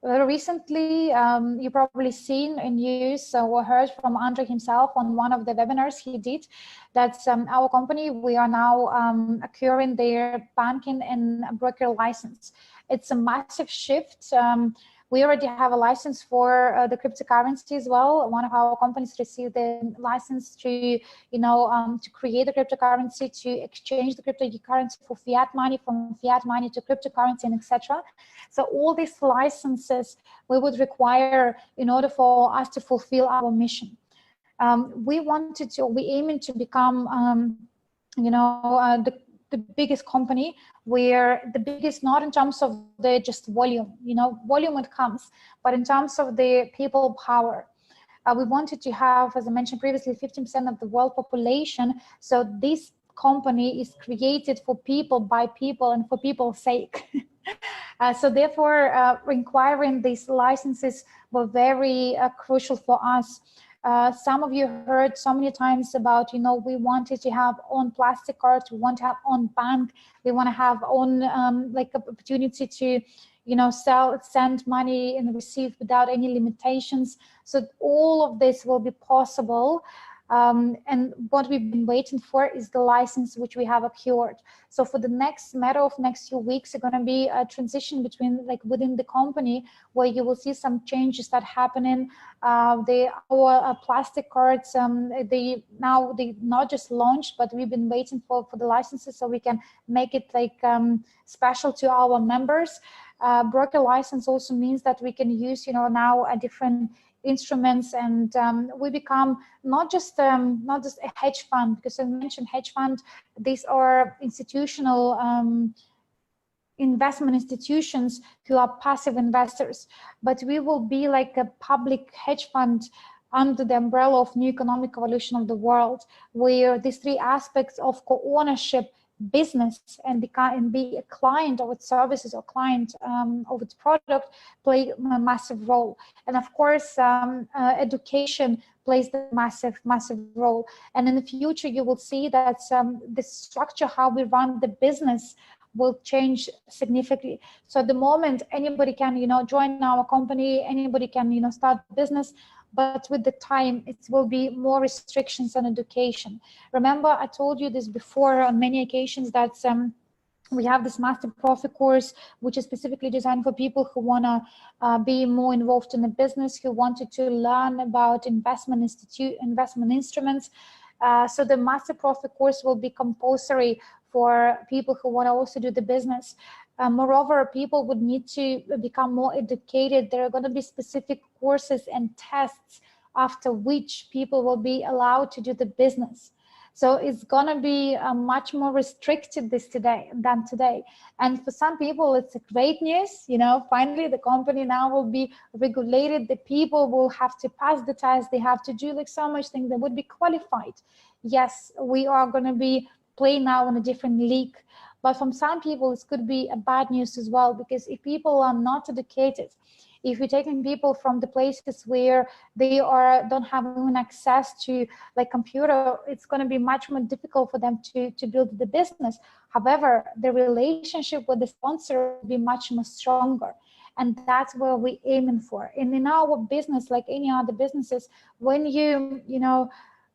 Recently, you probably seen in news or heard from Andre himself on one of the webinars he did that our company, we are now acquiring their banking and broker license. It's a massive shift. We already have a license for the cryptocurrency as well. One of our companies received the license to, to create the cryptocurrency, to exchange the cryptocurrency for fiat money, from fiat money to cryptocurrency, and etc. So all these licenses we would require in order for us to fulfill our mission. We aiming to become, the biggest company, where the biggest not in terms of the just volume, volume it comes, but in terms of the people power. We wanted to have, as I mentioned previously, 15% of the world population. So this company is created for people, by people, and for people's sake. So therefore, requiring these licenses were very crucial for us. Some of you heard so many times about, we wanted to have own plastic cards, we want to have own bank, we want to have own opportunity to, sell, send money and receive without any limitations. So all of this will be possible. And what we've been waiting for is the license which we have acquired. So for the next few weeks are going to be a transition between within the company, where you will see some changes that happening. Our plastic cards, they not just launched, but we've been waiting for the licenses so we can make it special to our members. Broker license also means that we can use now a different instruments, and we become not just a hedge fund, because I mentioned hedge fund, these are institutional investment institutions who are passive investors, but we will be like a public hedge fund under the umbrella of new economic evolution of the world, where these three aspects of co-ownership, business, and be a client of its services or client of its product play a massive role. And of course, education plays the massive role. And in the future, you will see that the structure, how we run the business, will change significantly. So at the moment, anybody can, join our company, anybody can, start business, but with the time, it will be more restrictions on education. Remember, I told you this before on many occasions that we have this master profit course, which is specifically designed for people who want to be more involved in the business, who wanted to learn about investment instruments. So the master profit course will be compulsory for people who want to also do the business. Moreover, people would need to become more educated. There are going to be specific courses and tests after which people will be allowed to do the business. So it's going to be much more restricted than today. And for some people, it's a great news. Finally, the company now will be regulated. The people will have to pass the test. They have to do so much things. They would be qualified. Yes, we are going to be playing now in a different league. But from some people, this could be a bad news as well, because if people are not educated, if you're taking people from the places where they don't have even access to like computer, it's going to be much more difficult for them to build the business. However, the relationship with the sponsor will be much more stronger. And that's where we're aiming for. And in our business, like any other businesses, when you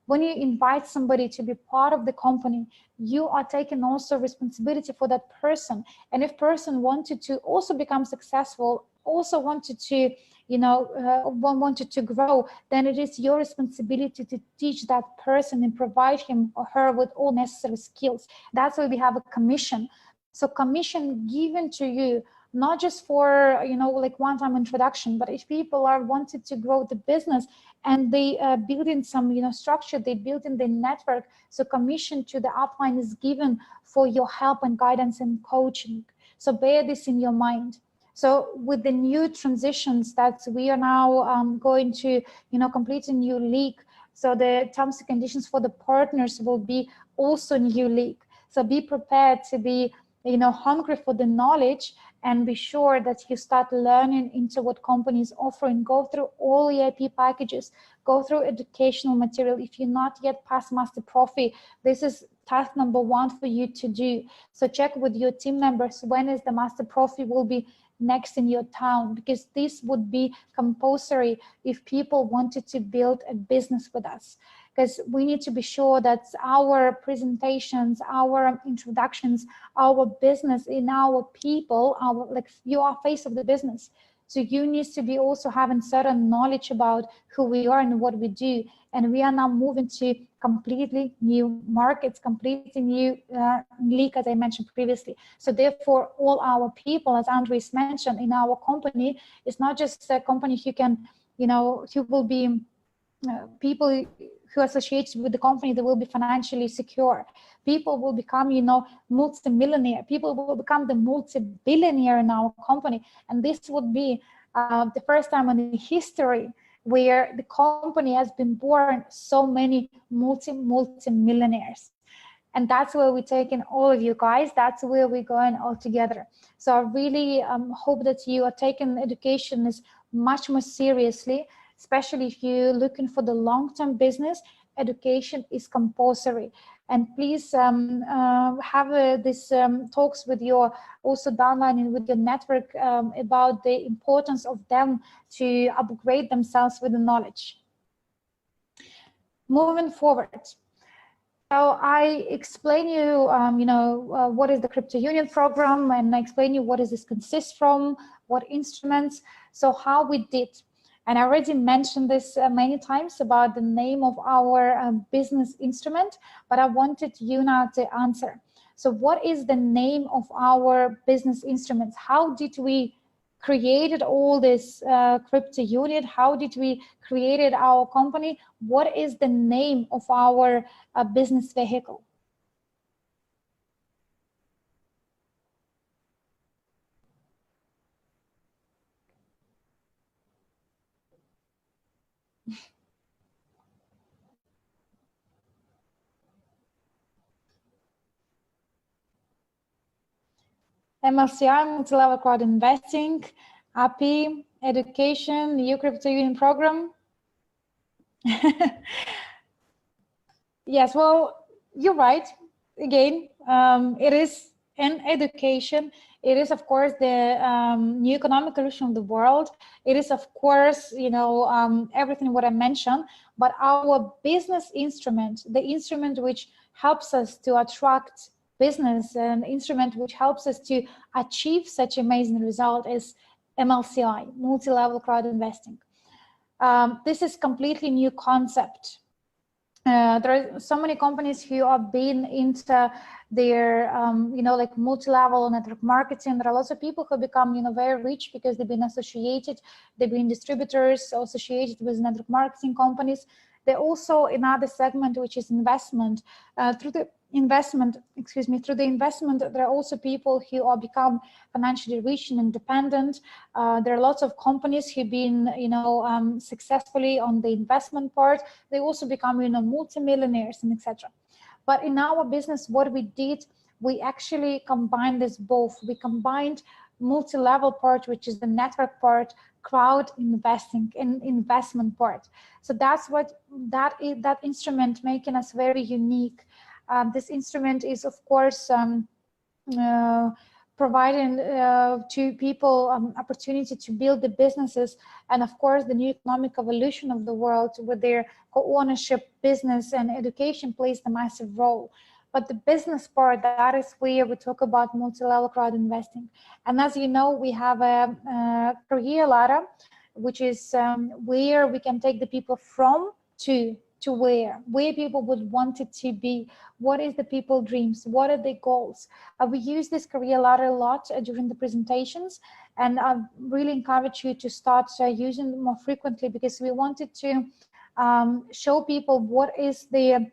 invite somebody to be part of the company, you are taking also responsibility for that person. And if person wanted to also become successful, also wanted to, wanted to grow, then it is your responsibility to teach that person and provide him or her with all necessary skills. That's why we have a commission. So commission given to you, not just for, like one-time introduction, but if people are wanted to grow the business and they build in some, structure, they build in the network. So commission to the upline is given for your help and guidance and coaching. So bear this in your mind. So with the new transitions that we are now going to, complete a new league. So the terms and conditions for the partners will be also new league. So be prepared to be, hungry for the knowledge, and be sure that you start learning into what companies offering. Go through all EIP packages, go through educational material. If you're not yet past Master Profi, this is task number 1 for you to do. So check with your team members when is the Master Profi will be next in your town, because this would be compulsory if people wanted to build a business with us. Because we need to be sure that our presentations, our introductions, our business in our people, you are face of the business. So you need to be also having certain knowledge about who we are and what we do. And we are now moving to completely new markets, completely new league, as I mentioned previously. So therefore, all our people, as Andres mentioned, in our company, it's not just a company who can, who will be people who are associated with the company that will be financially secure. People will become, multi-millionaire. People will become the multi-billionaire in our company. And this would be the first time in history where the company has been born so many multi-millionaires. And that's where we're taking all of you guys. That's where we're going all together. So I really hope that you are taking education as much more seriously. Especially if you're looking for the long-term business, education is compulsory. And please have these talks with your also downline and with your network about the importance of them to upgrade themselves with the knowledge. Moving forward. So I explain you, what is the CrytpoUnit program, and I explain you what does this consist from, what instruments, so how we did. And I already mentioned this many times about the name of our business instrument, but I wanted you now to answer. So what is the name of our business instruments? How did we created all this CrytpoUnit? How did we created our company? What is the name of our business vehicle? MLCI, multi-level crowd investing, API, education, new CrytpoUnit program. Yes, well, you're right. Again, it is an education. It is, of course, the new economic evolution of the world. It is, of course, everything what I mentioned. But our business instrument, the instrument which helps us to attract business, an instrument which helps us to achieve such amazing result, is MLCI, multi-level crowd investing. This is completely new concept. There are so many companies who have been into their, like multi-level network marketing. There are lots of people who become, very rich because they've been associated, they've been distributors associated with network marketing companies. They're also another segment, which is investment. Through the investment, there are also people who are become financially rich and independent. There are lots of companies who've been, successfully on the investment part. They also become, multi-millionaires and etc. But in our business, what we did, we actually combined this both. We combined multi-level part, which is the network part, crowd investing in investment part. So that's what that instrument making us very unique. This instrument is, of course, providing to people opportunity to build the businesses, and of course the new economic evolution of the world with their co-ownership, business and education plays the massive role. But the business part, that is where we talk about multi-level crowd investing. And as you know, we have a career ladder, which is where we can take the people from to where people would want it to be. What is the people dreams? What are their goals? We use this career ladder a lot during the presentations, and I really encourage you to start using them more frequently, because we wanted to show people what is the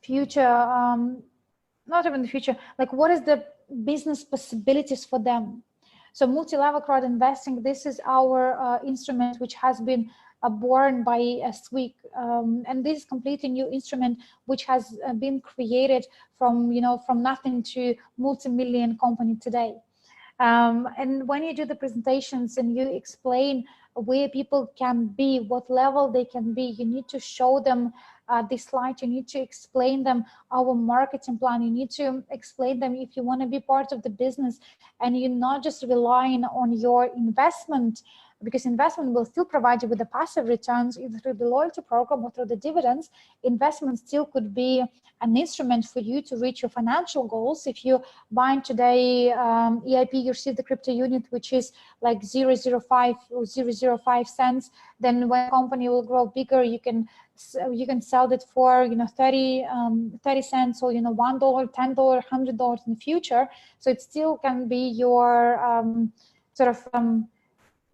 future, not even the future, like what is the business possibilities for them. So multi-level crowd investing, this is our instrument, which has been born by SWIC, and this is completely new instrument which has been created from from nothing to multi-million company today. And when you do the presentations and you explain where people can be, what level they can be, you need to show them this slide, you need to explain them our marketing plan, you need to explain them if you want to be part of the business, and you're not just relying on your investment, because investment will still provide you with the passive returns either through the loyalty program or through the dividends. Investment still could be an instrument for you to reach your financial goals. If you buy today EIP, you receive the crypto unit, which is like 0.05 or 0.05 cents. Then when a company will grow bigger, you can sell it for 30 cents, or $1, $10, $100 in the future. So it still can be your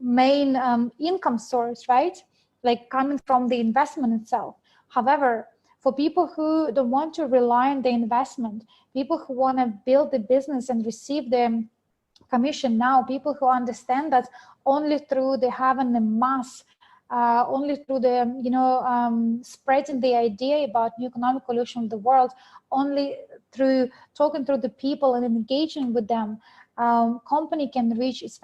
main income source, right? Like coming from the investment itself. However, for people who don't want to rely on the investment, people who want to build the business and receive the commission now, people who understand that only through the having the mass, only through the spreading the idea about new economic evolution of the world, only through talking to the people and engaging with them, company can reach its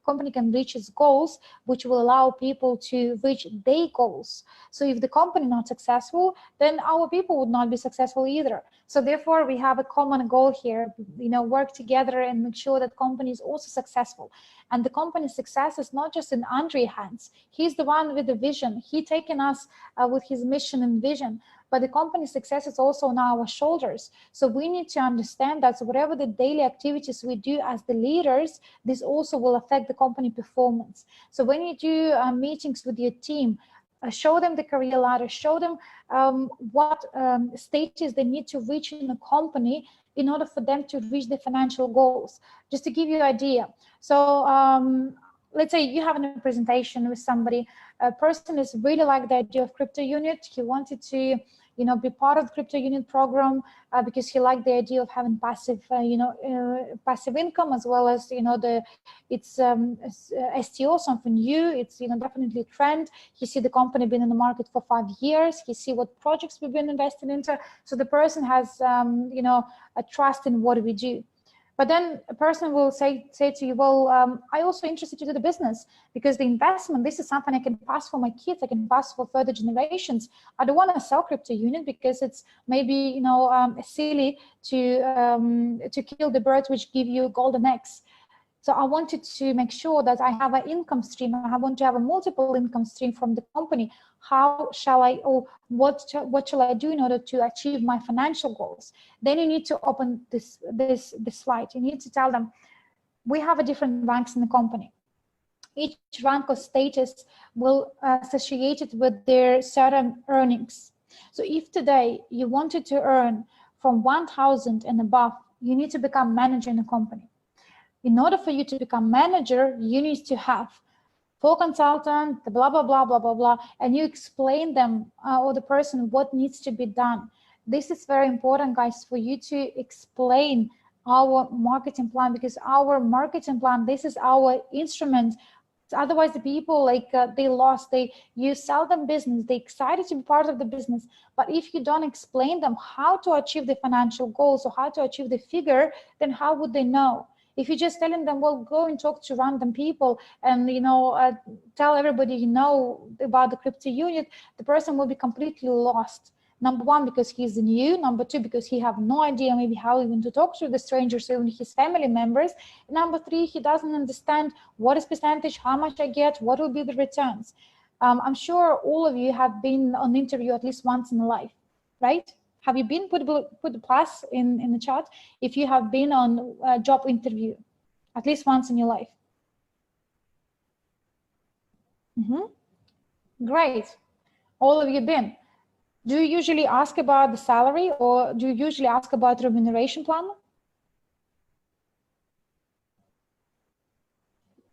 company can reach its goals, which will allow people to reach their goals. So if the company not successful, then our people would not be successful either. So therefore we have a common goal here, work together and make sure that company is also successful. And the company's success is not just in Andrew's hands. He's the one with the vision. He taken us with his mission and vision. But the company's success is also on our shoulders. So we need to understand that whatever the daily activities we do as the leaders, this also will affect the company performance. So when you do meetings with your team, show them the career ladder, show them what stages they need to reach in the company in order for them to reach the financial goals. Just to give you an idea. So let's say you have a presentation with somebody, a person is really like the idea of CryptoUnit. He wanted to be part of the CryptoUnit program because he liked the idea of having passive passive income, as well as it's STO, something new. It's definitely a trend. He see the company been in the market for 5 years. He see what projects we've been invested into. So the person has a trust in what we do. But then a person will say to you, well, I also interested to do the business, because the investment, this is something I can pass for my kids, I can pass for further generations. I don't want to sell CryptoUnit because it's maybe silly to kill the birds which give you golden eggs. So I wanted to make sure that I have an income stream. I want to have a multiple income stream from the company. How shall I, or what shall I do in order to achieve my financial goals? Then you need to open this slide. You need to tell them, we have a different ranks in the company. Each rank or status will associate it with their certain earnings. So if today you wanted to earn from 1,000 and above, you need to become manager in a company. In order for you to become manager, you need to have 4 consultants, blah, blah, blah, blah, blah, blah, and you explain them or the person what needs to be done. This is very important, guys, for you to explain our marketing plan, because our marketing plan, this is our instrument. Otherwise, the people they lost. You sell them business. They excited to be part of the business, but if you don't explain them how to achieve the financial goals or how to achieve the figure, then how would they know? If you're just telling them, well, go and talk to random people and, tell everybody you know about the CrytpoUnit, the person will be completely lost. Number one, because he's new. Number two, because he have no idea maybe how even to talk to the strangers, even his family members. Number three, he doesn't understand what is percentage, how much I get, what will be the returns. I'm sure all of you have been on interview at least once in life, right? Have you been? Put the plus in the chat if you have been on a job interview at least once in your life. Great. All of you been. Do you usually ask about the salary, or do you usually ask about remuneration plan?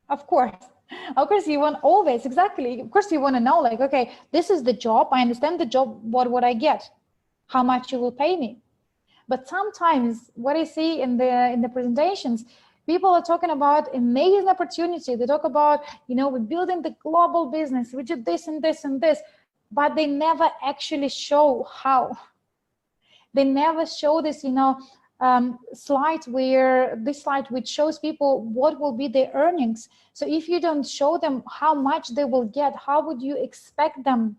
Of course. Of course, you want always, exactly. Of course, you want to know, like, okay, this is the job. I understand the job. What would I get? How much you will pay me? But sometimes what I see in the presentations, people are talking about amazing opportunity. They talk about, we're building the global business. We do this and this and this, but they never actually show how. They never show this, slide which shows people what will be their earnings. So if you don't show them how much they will get, how would you expect them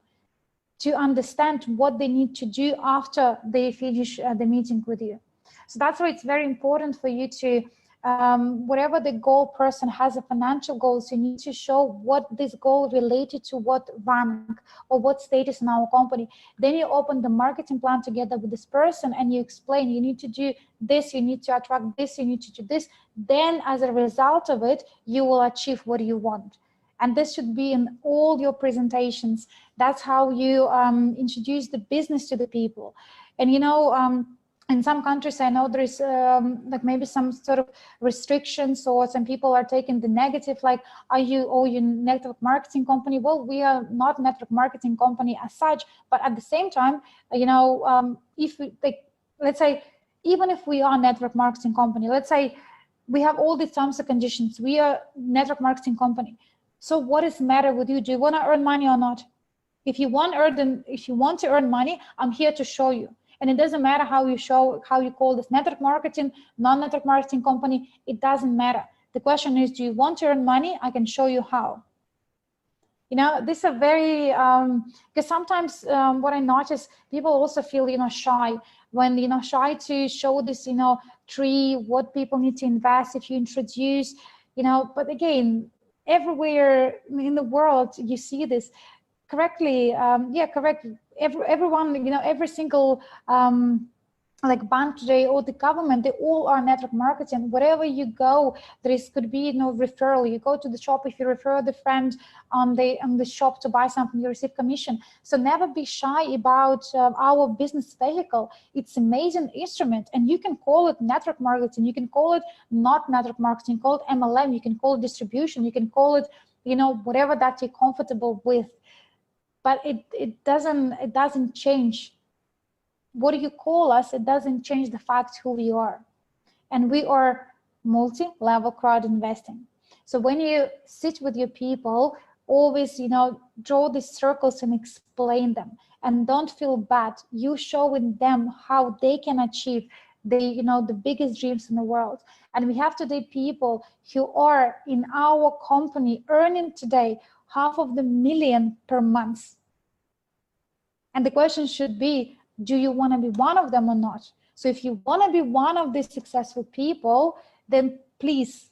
to understand what they need to do after they finish the meeting with you? So that's why it's very important for you to, whatever the goal person has a financial goals, you need to show what this goal related to what rank or what status in our company. Then you open the marketing plan together with this person and you explain, you need to do this, you need to attract this, you need to do this. Then as a result of it, you will achieve what you want. And this should be in all your presentations. That's how you introduce the business to the people. And in some countries, I know there is like maybe some sort of restrictions, or some people are taking the negative, like, are you network marketing company? Well, we are not network marketing company as such, but at the same time, if we, let's say, even if we are network marketing company, let's say we have all these terms and conditions, we are network marketing company. So what is the matter with you? Do you want to earn money or not? If you want to earn money, I'm here to show you. And it doesn't matter how you call this network marketing, non-network marketing company, it doesn't matter. The question is, do you want to earn money? I can show you how. This is a very, because sometimes what I notice, people also feel, shy when, shy to show this, tree, what people need to invest if you introduce, but again, everywhere in the world, you see this correctly. Correct. Everyone, every single bank today or the government, they all are network marketing. Wherever you go, could be referral. You go to the shop, if you refer the friend on the shop to buy something, you receive commission. So never be shy about our business vehicle. It's an amazing instrument, and you can call it network marketing, you can call it not network marketing, call it MLM, you can call it distribution, you can call it whatever that you're comfortable with. But it doesn't change what you call us. It doesn't change the fact who we are. And we are multi-level crowd investing. So when you sit with your people, always draw these circles and explain them, and don't feel bad. You showing them how they can achieve the biggest dreams in the world. And we have today people who are in our company earning today $500,000 per month. And the question should be, do you want to be one of them or not? So if you want to be one of these successful people, then please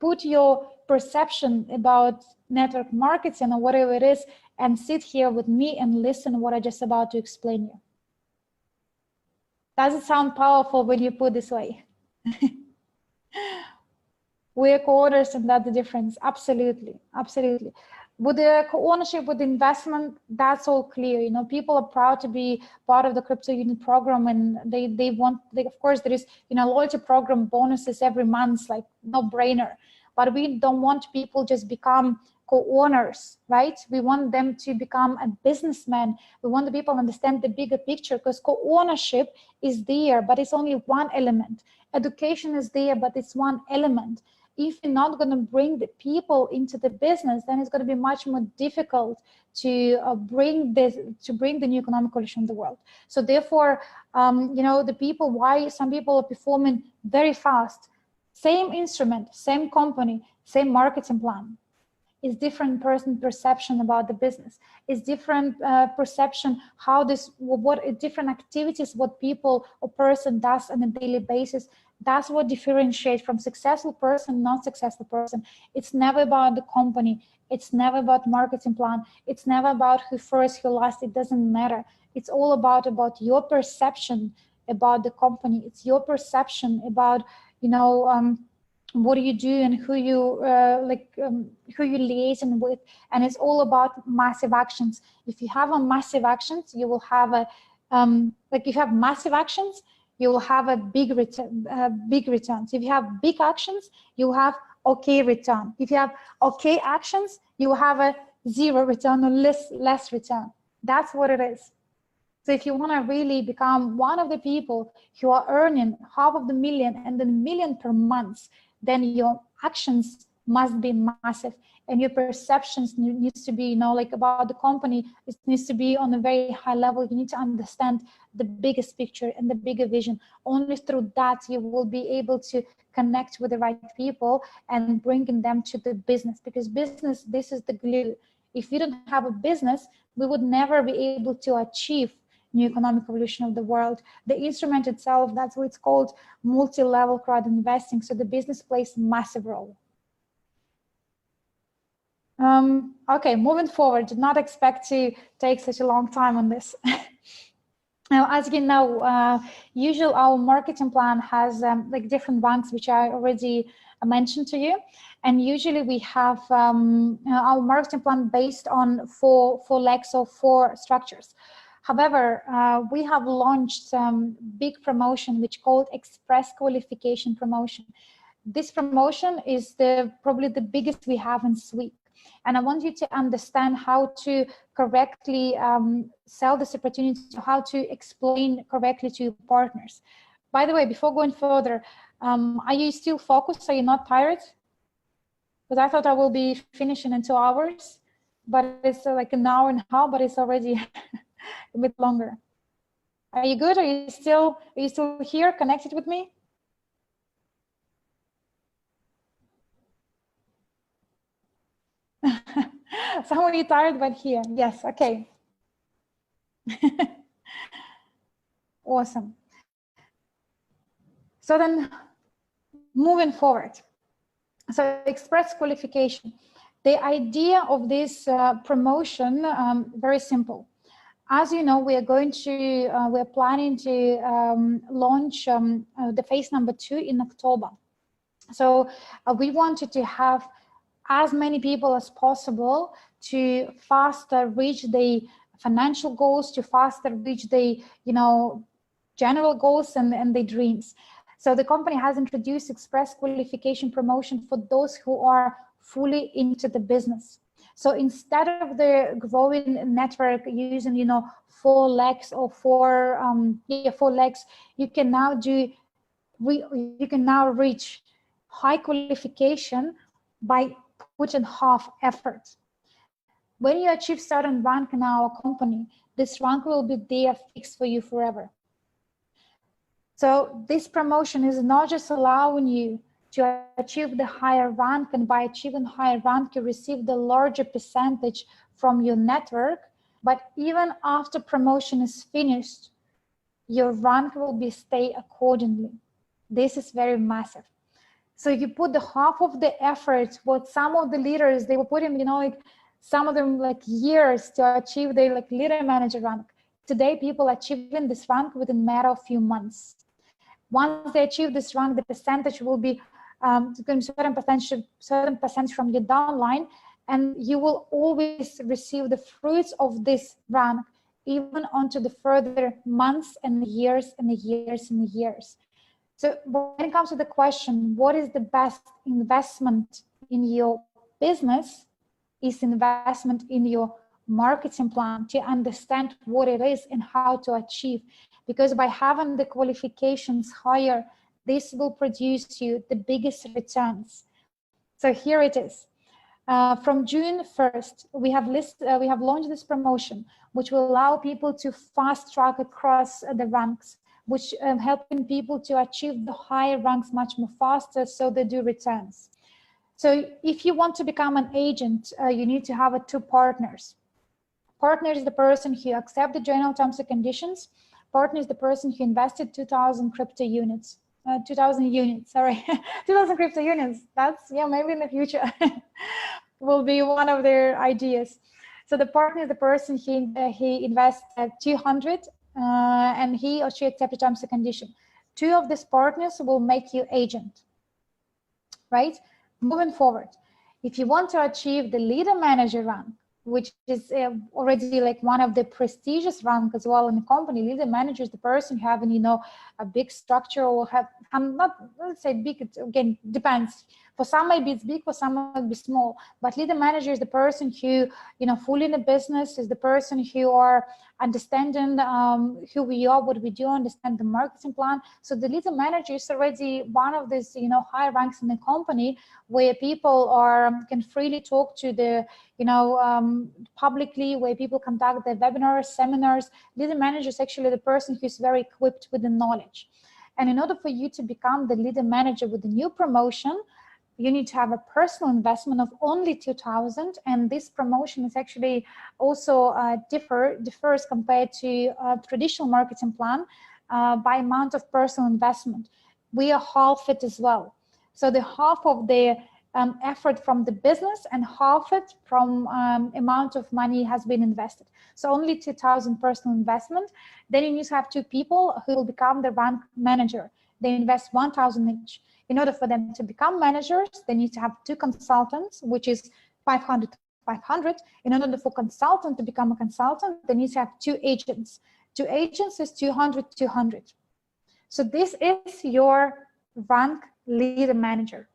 put your perception about network marketing or whatever it is, and sit here with me and listen what I just about to explain you. Does it sound powerful when you put this way? We're co-owners, and that's the difference. Absolutely, absolutely. With the co-ownership, with the investment, that's all clear. People are proud to be part of the CrytpoUnit program, and they want, of course, there is, loyalty program bonuses every month, like no brainer. But we don't want people just become co-owners, right? We want them to become a businessman. We want the people to understand the bigger picture, because co-ownership is there, but it's only one element. Education is there, but it's one element. If you're not going to bring the people into the business, then it's going to be much more difficult to bring the new economic coalition in the world. So therefore, the people, why some people are performing very fast, Same instrument, same company, same marketing plan. It's different person perception about the business. It's different perception how this, what different activities, what people or person does on a daily basis. That's what differentiates from successful person, not successful person. It's never about the company. It's never about marketing plan. It's never about who first, who last. It doesn't matter. It's all about your perception about the company. It's your perception about, you know, what do you do and who you who you liaison with, and it's all about massive actions. If you have a massive actions, you will have a if you have massive actions, you will have a big return, big returns. If you have big actions, you will have okay return. If you have okay actions, you will have a zero return or less return. That's what it is. So if you want to really become one of the people who are earning $500,000 and then $1 million per month, then your actions must be massive, and your perceptions needs to be, you know, like about the company, it needs to be on a very high level. You need to understand the biggest picture and the bigger vision. Only through that you will be able to connect with the right people and bringing them to the business, because business, this is the glue. If we don't have a business, we would never be able to achieve new economic evolution of the world. The instrument itself, that's what it's called, multi-level crowd investing. So the business plays a massive role. Okay, moving forward, did not expect to take such a long time on this. Now, as you know, usually our marketing plan has like different ranks, which I already mentioned to you. And usually we have our marketing plan based on four legs or four structures. However, we have launched some big promotion which called Express Qualification Promotion. This promotion is probably the biggest we have in Sweden. And I want you to understand how to correctly sell this opportunity, how to explain correctly to your partners. By the way, before going further, are you still focused? Are you not tired? Because I thought I will be finishing in 2 hours, but it's like an hour and a half, but it's already a bit longer. Are you good? Are you still here, connected with me? Some of you tired, but here. Yes, okay. Awesome. So then moving forward. So express qualification. The idea of this promotion, very simple. As you know, we are going to, we're planning to launch the phase number 2 in October. So we wanted to have as many people as possible to faster reach the financial goals, to faster reach the, you know, general goals and the dreams. So the company has introduced express qualification promotion for those who are fully into the business. So instead of the growing network using, you know, 4 legs or 4 legs, you can now reach high qualification by putting half effort. When you achieve certain rank in our company, this rank will be there fixed for you forever. So this promotion is not just allowing you to achieve the higher rank, and by achieving higher rank, you receive the larger percentage from your network, but even after promotion is finished, your rank will be stay accordingly. This is very massive. So you put the half of the effort, what some of the leaders, they were putting, you know, like some of them like years to achieve their like leader manager rank. Today, people achieving this rank within a matter of few months. Once they achieve this rank, the percentage will be certain percentage from your downline, and you will always receive the fruits of this rank, even onto the further months and years and the years and the years. So when it comes to the question, what is the best investment in your business, is investment in your marketing plan, to understand what it is and how to achieve. Because by having the qualifications higher, this will produce you the biggest returns. So here it is. From June 1st, we have launched this promotion, which will allow people to fast track across the ranks which helping people to achieve the higher ranks much more faster, so they do returns. So if you want to become an agent, you need to have two partners. Partner is the person who accepts the general terms and conditions. Partner is the person who invested 2,000 crypto units. 2,000 units, sorry, 2,000 crypto units. That's, yeah, maybe in the future will be one of their ideas. So the partner is the person he invests 200 and he or she accepts the terms and condition. Two of these partners will make you agent, right? Moving forward, if you want to achieve the leader manager rank, which is already like one of the prestigious rank as well in the company. Leader manager is the person having, you know, a big structure, or have, I'm not, let's say big, it again depends. For some maybe it's big, for some might be small, but leader manager is the person who, you know, fully in the business, is the person who are understanding who we are, what we do, understand the marketing plan. So the leader manager is already one of these, you know, high ranks in the company where people can freely talk to the, you know, publicly, where people conduct their webinars, seminars. Leader manager is actually the person who's very equipped with the knowledge. And in order for you to become the leader manager with the new promotion, you need to have a personal investment of only 2,000, and this promotion is actually also differs compared to a traditional marketing plan by amount of personal investment. We are half it as well. So the half of the effort from the business and half it from amount of money has been invested. So only 2,000 personal investment. Then you need to have two people who will become the rank manager. They invest 1,000 each. In order for them to become managers, they need to have two consultants, which is 500 to 500. In order for consultant to become a consultant, they need to have two agents. Two agents is 200, 200. So this is your rank leader manager.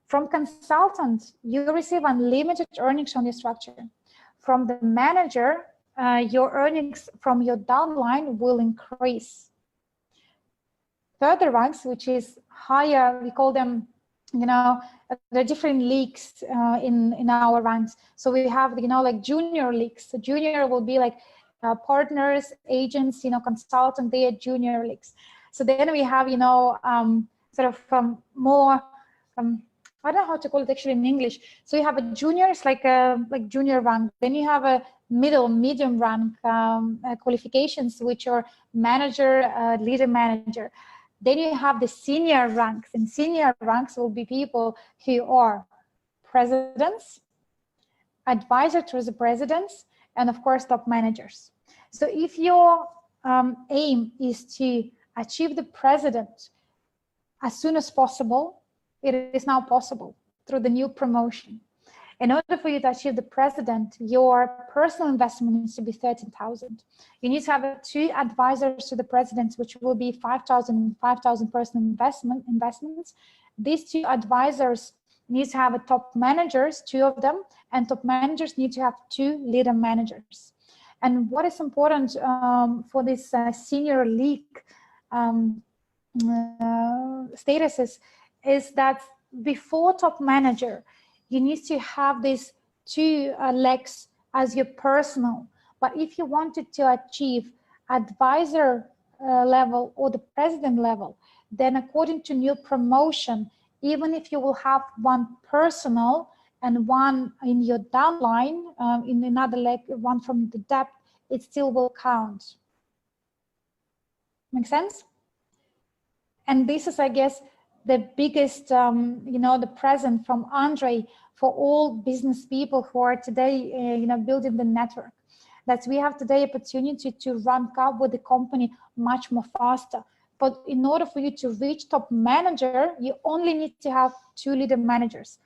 From consultant, you receive unlimited earnings on your structure. From the manager, your earnings from your downline will increase. Further ranks, which is higher, we call them, you know, there are different leagues in our ranks. So we have, you know, like junior leagues. So junior will be like partners, agents, you know, consultant, they are junior leagues. So then we have, you know, sort of more, I don't know how to call it actually in English. So you have a junior, it's like junior rank. Then you have a medium rank qualifications, which are manager, leader manager. Then you have the senior ranks, and senior ranks will be people who are presidents, advisor to the presidents, and of course, top managers. So if your aim is to achieve the president as soon as possible, it is now possible through the new promotion. In order for you to achieve the president, your personal investment needs to be 13,000. You need to have two advisors to the president, which will be 5,000 and 5,000 personal investments. These two advisors need to have a top managers, two of them, and top managers need to have two leader managers. And what is important for this senior league statuses is that before top manager, you need to have these two legs as your personal. But if you wanted to achieve advisor level or the president level, then according to new promotion, even if you will have one personal and one in your downline, in another leg, one from the depth, it still will count. Make sense? And this is, I guess, the biggest, you know, the present from Andre for all business people who are today, you know, building the network. That we have today opportunity to rank up with the company much more faster. But in order for you to reach top manager, you only need to have two leader managers,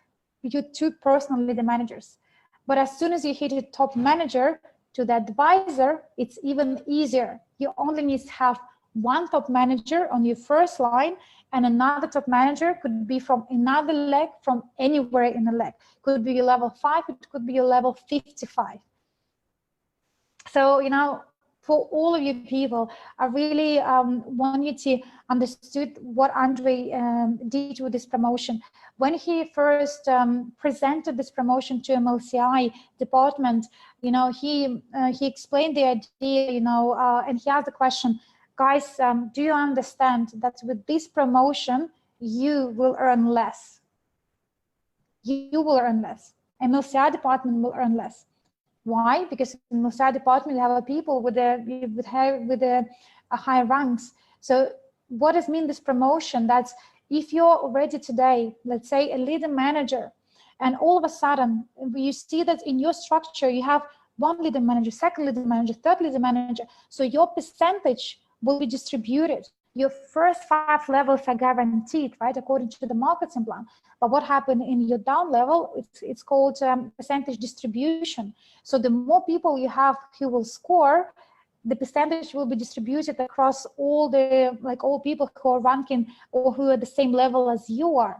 two personal leader managers. But as soon as you hit the top manager to the advisor, it's even easier. You only need to have one top manager on your first line, and another top manager could be from another leg, from anywhere in the leg. Could be your level 5, it could be your level 55. So, you know, for all of you people, I really want you to understand what Andre did with this promotion. When he first presented this promotion to MLCI department, you know, he explained the idea, you know, and he asked the question, guys, do you understand that with this promotion, you will earn less? You will earn less. And LCI department will earn less. Why? Because in LCI department, you have people with a high ranks. So what does mean this promotion? That's if you're already today, let's say a leader manager, and all of a sudden you see that in your structure, you have one leader manager, second leader manager, third leader manager. So your percentage will be distributed. Your first 5 levels are guaranteed, right, according to the marketing plan. But what happened in your down level, it's called percentage distribution. So the more people you have who will score, the percentage will be distributed across all the, like all people who are ranking or who are the same level as you are.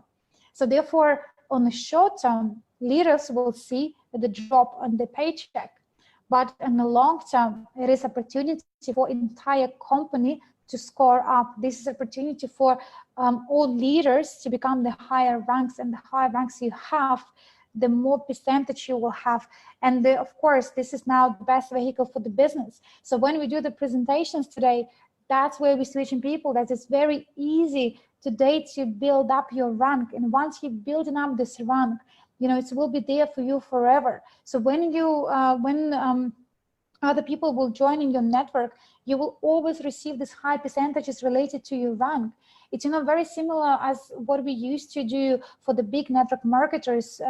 So therefore, on the short term, leaders will see the drop on the paycheck. But in the long term, it is opportunity for entire company to score up. This is opportunity for all leaders to become the higher ranks, and the higher ranks you have, the more percentage you will have. And of course, this is now the best vehicle for the business. So when we do the presentations today, that's where we're switching people, that it's very easy today to build up your rank. And once you're building up this rank, you know, it will be there for you forever. So when you, other people will join in your network, you will always receive these high percentages related to your rank. It's, you know, very similar as what we used to do for the big network marketers.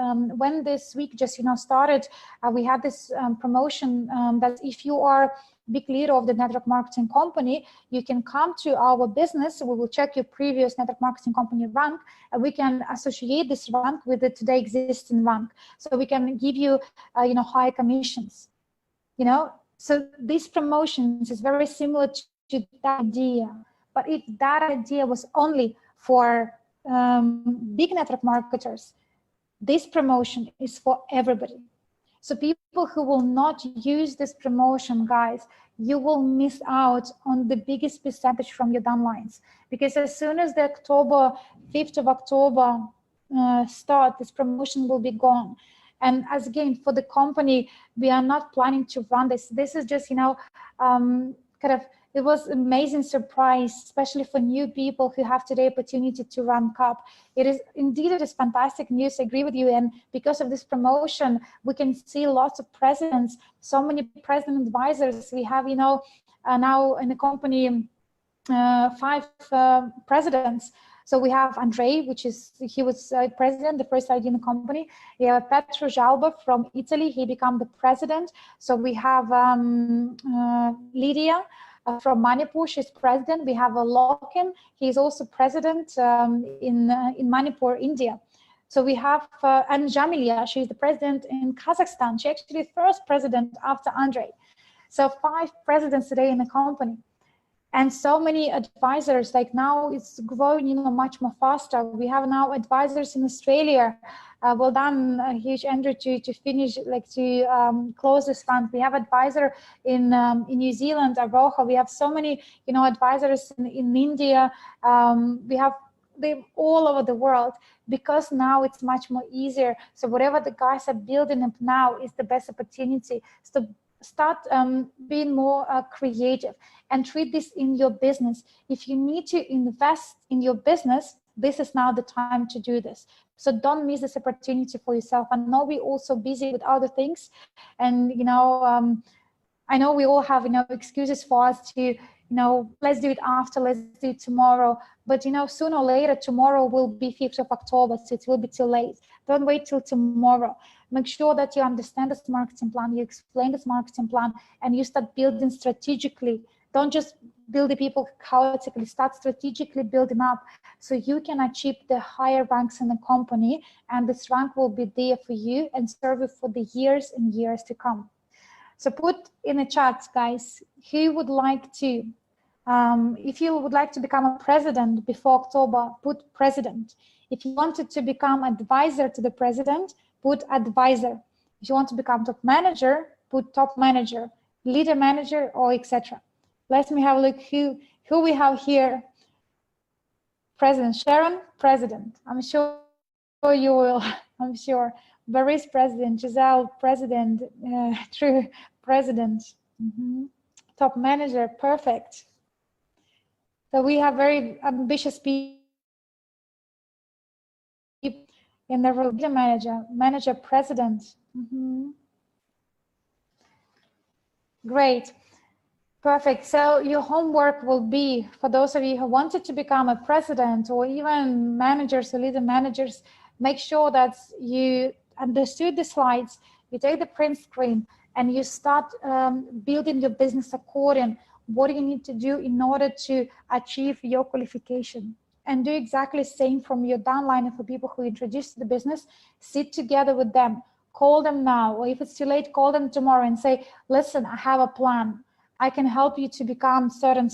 When this week just, you know, started, we had this promotion that if you are big leader of the network marketing company, you can come to our business. We will check your previous network marketing company rank, and we can associate this rank with the today existing rank. So we can give you, you know, high commissions, you know. So these promotions is very similar to that idea. But if that idea was only for big network marketers, this promotion is for everybody. So people who will not use this promotion, guys, you will miss out on the biggest percentage from your downlines. Because as soon as the October, 5th of October start, this promotion will be gone. And as again, for the company, we are not planning to run this. This is just, you know, kind of, it was an amazing surprise, especially for new people who have today opportunity to rank up. It is indeed, it is fantastic news. I agree with you. And because of this promotion, we can see lots of presidents, so many president advisors. We have, you know, now in the company, 5 presidents. So we have Andrei, he was president, the first ID in the company. We have Petro Jalba from Italy. He became the president. So we have Lydia from Manipur. She's president. We have Lokin. He's also president in Manipur, India. So we have and Jamilia. She's the president in Kazakhstan. She actually the first president after Andrei. So 5 presidents today in the company. And so many advisors, like now it's growing, you know, much more faster. We have now advisors in Australia. Well done, huge Andrew, to finish, like to close this fund. We have advisor in New Zealand, Aroha. We have so many, you know, advisors in India. We have them all over the world, because now it's much more easier. So whatever the guys are building up now is the best opportunity. So start being more creative and treat this in your business. If you need to invest in your business, this is now the time to do this. So don't miss this opportunity for yourself. I know we're also busy with other things, and you know, I know we all have, you know, excuses for us to, you know, let's do it after, let's do it tomorrow. But you know, sooner or later, tomorrow will be 5th of October, so it will be too late. Don't wait till tomorrow. Make sure that you understand this marketing plan, you explain this marketing plan, and you start building strategically. Don't just build the people chaotically, start strategically building up so you can achieve the higher ranks in the company, and this rank will be there for you and serve you for the years and years to come. So put in the chat, guys, who would like to, if you would like to become a president before October, put president. If you wanted to become advisor to the president, put advisor. If you want to become top manager, put top manager, leader manager, or etc. Let me have a look who we have here. President Sharon, president. I'm sure you will. I'm sure. Boris, president. Giselle, president. True, president. Top manager, perfect. So we have very ambitious people in the role manager, president. Great. Perfect. So your homework will be, for those of you who wanted to become a president or even managers or leader managers, make sure that you understood the slides, you take the print screen, and you start building your business according what do you need to do in order to achieve your qualification. And do exactly the same from your downline for people who introduce the business. Sit together with them, call them now, or if it's too late, call them tomorrow and say, listen, I have a plan. I can help you to become certain.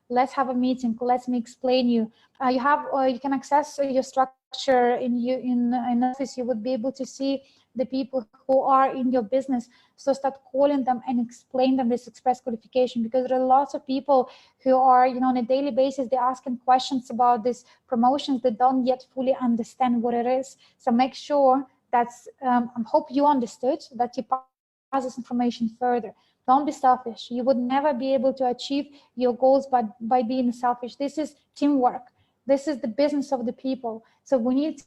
Let's have a meeting. Let me explain you. You can access your structure in office. You would be able to see the people who are in your business. So start calling them and explain them this express qualification, because there are lots of people who are, on a daily basis, they're asking questions about these promotions. They don't yet fully understand what it is. So make sure that's, I hope you understood that you pass this information further. Don't be selfish. You would never be able to achieve your goals by being selfish. This is teamwork. This is the business of the people. So we need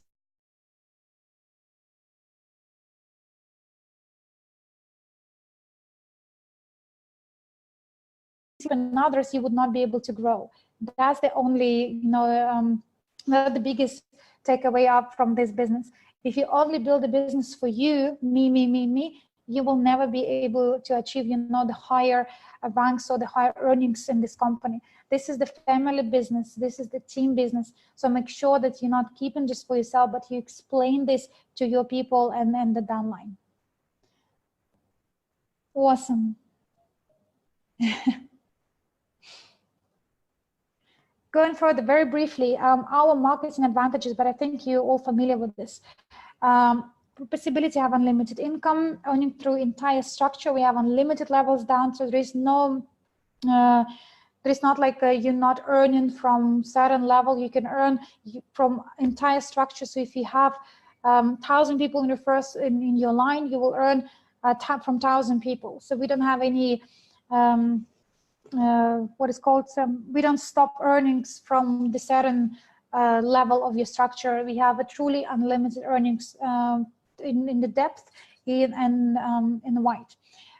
and others, you would not be able to grow. That's the only, the biggest takeaway up from this business. If you only build a business for you, me, you will never be able to achieve, the higher ranks or the higher earnings in this company. This is the family business. This is the team business. So make sure that you're not keeping just for yourself, but you explain this to your people and the downline. Awesome. Going further, very briefly, our marketing advantages, but I think you're all familiar with this. Possibility to have unlimited income, earning through entire structure. We have unlimited levels down, so there is no, there's not like you're not earning from certain level. You can earn from entire structure. So if you have 1,000 people in your line, you will earn from 1,000 people. So we don't have any what is called we don't stop earnings from the certain level of your structure. We have a truly unlimited earnings in the depth and in the white.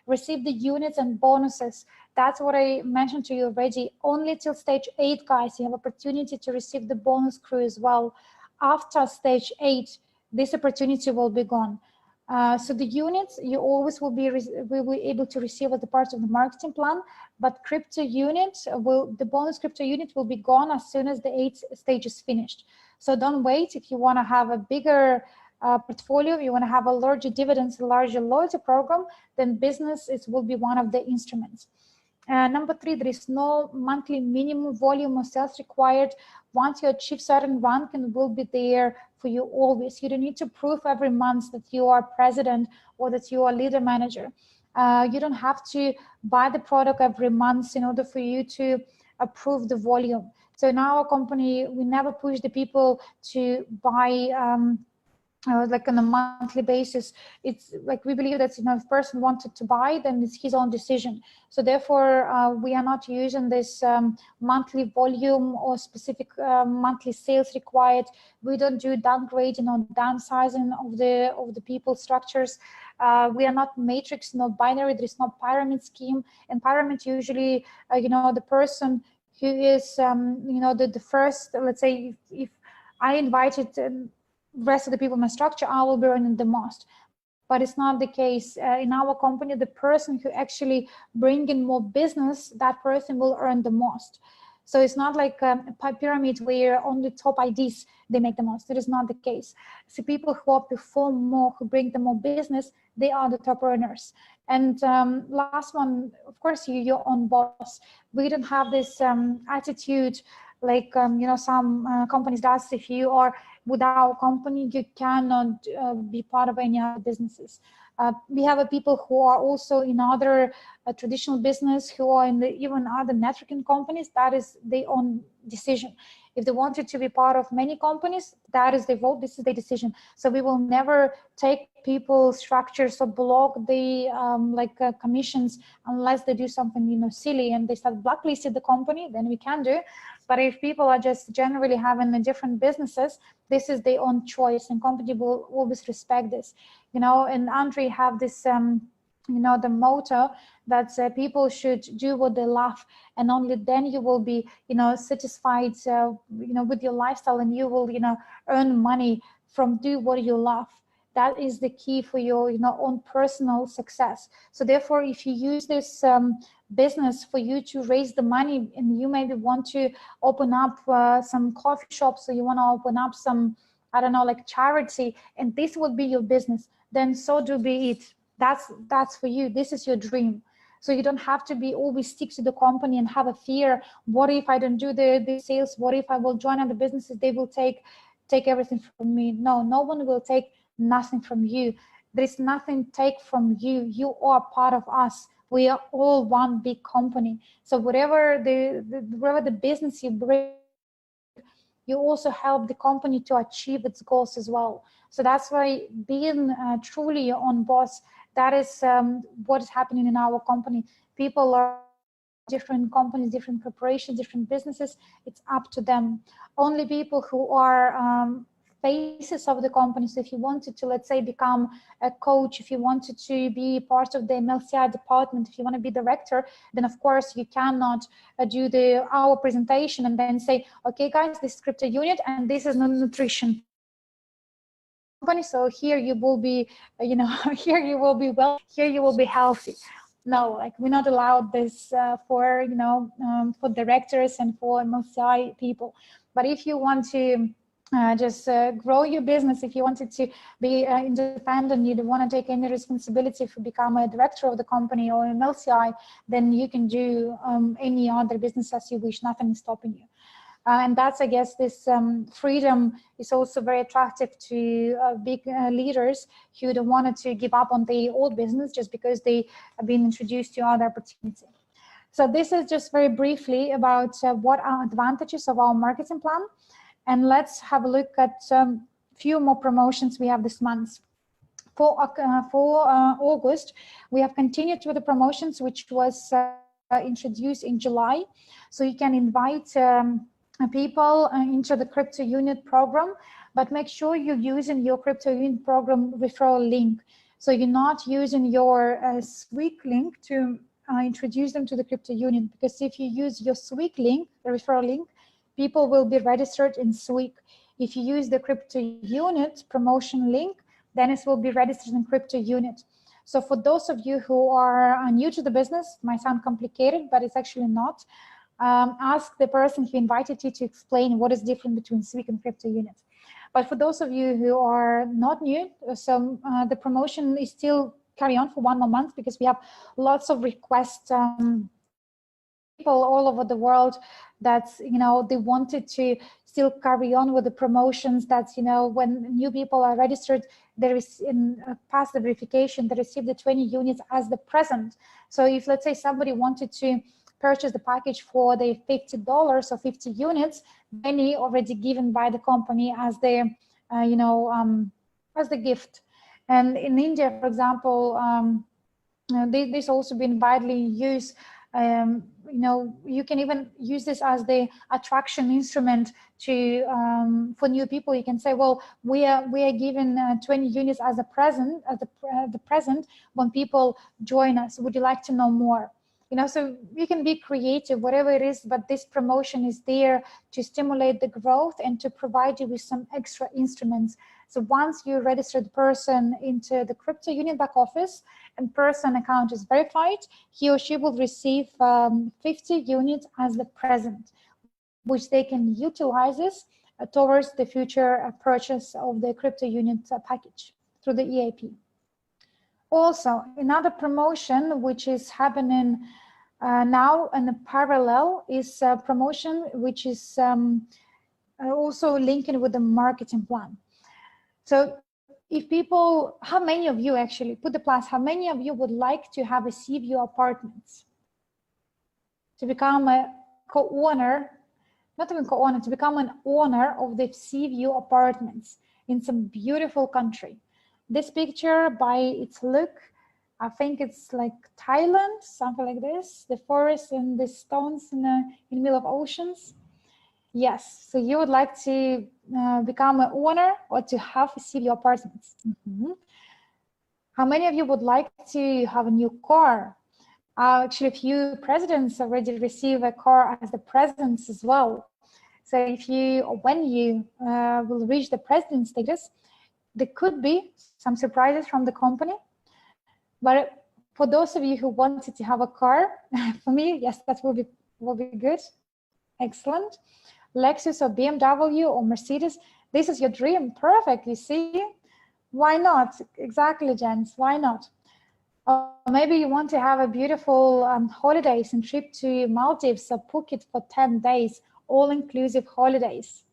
Receive the units and bonuses. That's what I mentioned to you already. Only till stage 8, guys, you have opportunity to receive the bonus CRU as well. After stage 8, this opportunity will be gone. So the units you always will be able to receive as a part of the marketing plan, but the bonus crypto unit will be gone as soon as the 8th stage is finished. So don't wait. If you want to have a bigger portfolio, you want to have a larger dividends, a larger loyalty program, then business will be one of the instruments. Number 3, there is no monthly minimum volume of sales required. Once you achieve certain rank, and will be there for you always. You don't need to prove every month that you are president or that you are leader manager. You don't have to buy the product every month in order for you to approve the volume. So in our company, we never push the people to buy like on a monthly basis. It's like we believe that if a person wanted to buy, then it's his own decision. So therefore, we are not using this monthly volume or specific monthly sales required. We don't do downgrading or downsizing of the people structures. We are not matrix, not binary. There is no pyramid scheme. In pyramid, usually, the person who is, the first, let's say, if I invited rest of the people in my structure, I will be earning the most. But it's not the case. In our company, the person who actually bring in more business, that person will earn the most. So it's not like a pyramid where only top IDs, they make the most. It is not the case. So people who perform more, who bring them more business, they are the top earners. And last one, of course, you're your own boss. We don't have this attitude like, some companies does. If you are with our company, you cannot be part of any other businesses. We have people who are also in other traditional business, who are in even other networking companies. That is their own decision. If they wanted to be part of many companies, that is their vote, this is their decision. So we will never take people's structures or block the commissions unless they do something, you know, silly and they start blacklisted the company, then we can do. But if people are just generally having different businesses, this is their own choice, and company will always respect this. You know, and Andre have this, you know, the motto that people should do what they love, and only then you will be, you know, satisfied, you know, with your lifestyle, and you will, you know, earn money from do what you love. That is the key for your, you know, own personal success. So therefore, if you use this business for you to raise the money, and you maybe want to open up some coffee shops, or you want to open up some, I don't know, like charity, and this would be your business, then so do be it. That's for you. This is your dream. So you don't have to be always stick to the company and have a fear. What if I don't do the sales? What if I will join other businesses? They will take everything from me. No, no one will take nothing from you. There is nothing take from you. You are part of us. We are all one big company. So whatever the business you bring, you also help the company to achieve its goals as well. So that's why being truly your own boss, that is what is happening in our company. People are different companies, different corporations, different businesses. It's up to them. Only people who are faces of the company. So if you wanted to, let's say, become a coach, if you wanted to be part of the MLCI department, if you want to be director, then of course you cannot do our presentation and then say, okay guys, this is CrytpoUnit and this is nutrition company. So here you will be, you know, here you will be well, here you will be healthy. No, like we're not allowed this for, you know, for directors and for MLCI people. But if you want to just grow your business, if you wanted to be independent, you don't want to take any responsibility for become a director of the company or an LCI, then you can do any other business as you wish. Nothing is stopping you. And that's, I guess, this freedom is also very attractive to big leaders who don't want to give up on the old business just because they have been introduced to other opportunities. So this is just very briefly about what are advantages of our marketing plan. And let's have a look at a few more promotions we have this month. For August, we have continued with the promotions, which was introduced in July. So you can invite people into the CrytpoUnit program, but make sure you're using your CrytpoUnit program referral link. So you're not using your Sweek link to introduce them to the CrytpoUnit, because if you use your Sweek link, the referral link, people will be registered in Sweek. If you use the CrytpoUnit promotion link, then it will be registered in CrytpoUnit. So for those of you who are new to the business, it might sound complicated, but it's actually not. Ask the person who invited you to explain what is different between Sweek and CrytpoUnit. But for those of you who are not new, so the promotion is still carry on for 1 more month, because we have lots of requests, people all over the world that, you know, they wanted to still carry on with the promotions. That, you know, when new people are registered, there is in past the verification, they receive the 20 units as the present. So if, let's say, somebody wanted to purchase the package for the $50 or 50 units, many already given by the company as the, you know, as the gift. And in India, for example, this also been widely used. You know, you can even use this as the attraction instrument to for new people. You can say, well, we are given 20 units as a present, as the present when people join us. Would you like to know more? You know, so you can be creative, whatever it is, but this promotion is there to stimulate the growth and to provide you with some extra instruments. So once you register the person into the CrytpoUnit back office and person account is verified, he or she will receive 50 units as the present, which they can utilize this towards the future purchase of the CrytpoUnit package through the EAP. Also, another promotion which is happening now in a parallel is a promotion which is also linking with the marketing plan. So if people, how many of you actually, put the plus, how many of you would like to have a CView apartments? To become a co-owner? not even co-owner, to become an owner of the sea view apartments in some beautiful country. This picture, by its look, I think it's like Thailand, something like this. The forest and the stones in the middle of oceans. Yes, so you would like to become an owner or to have a sea view apartments. How many of you would like to have a new car? Actually, a few presidents already receive a car as the presents as well. So if you, or when you will reach the president status, there could be some surprises from the company. But for those of you who wanted to have a car, for me, yes, that will be good. Excellent. Lexus or BMW or Mercedes, this is your dream. Perfect, you see? Why not? Exactly, Jens, why not? Or maybe you want to have a beautiful holidays and trip to Maldives or Phuket for 10 days, all-inclusive holidays.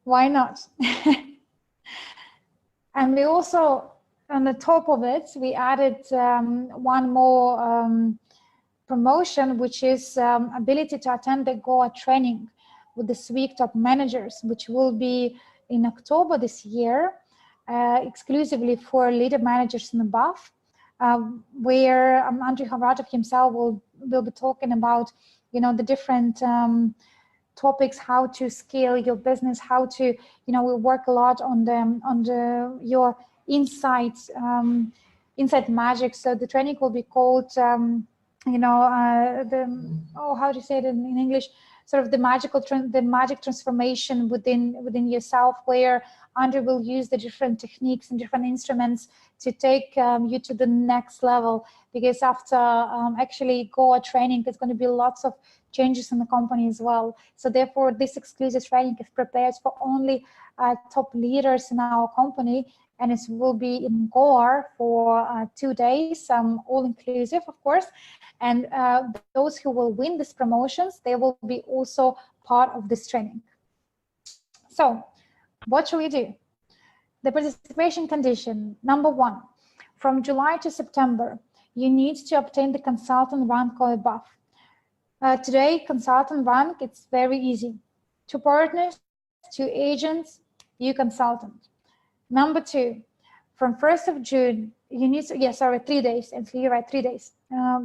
Why not? And we also, on the top of it, we added one more promotion, which is ability to attend the Goa training with the SWIG top managers, which will be in October this year, exclusively for leader managers and above, where Andrew Havratov himself will be talking about, you know, the different topics, how to scale your business, how to, you know, we work a lot on your insights, insight magic. So the training will be called, you know, how do you say it in English? Sort of the magic transformation within yourself, where Andrew will use the different techniques and different instruments to take you to the next level. Because after actually Goa training, there's going to be lots of changes in the company as well. So therefore, this exclusive training is prepared for only top leaders in our company, and it will be in Goa for 2 days, all inclusive, of course. And those who will win these promotions, they will be also part of this training. So what should we do? The participation condition, number 1, from July to September, you need to obtain the consultant rank or above. Today, consultant rank, it's very easy. 2 partners, 2 agents, you consultant. Number 2, from 1st of June, you need to, 3 days, and so you're right, 3 days.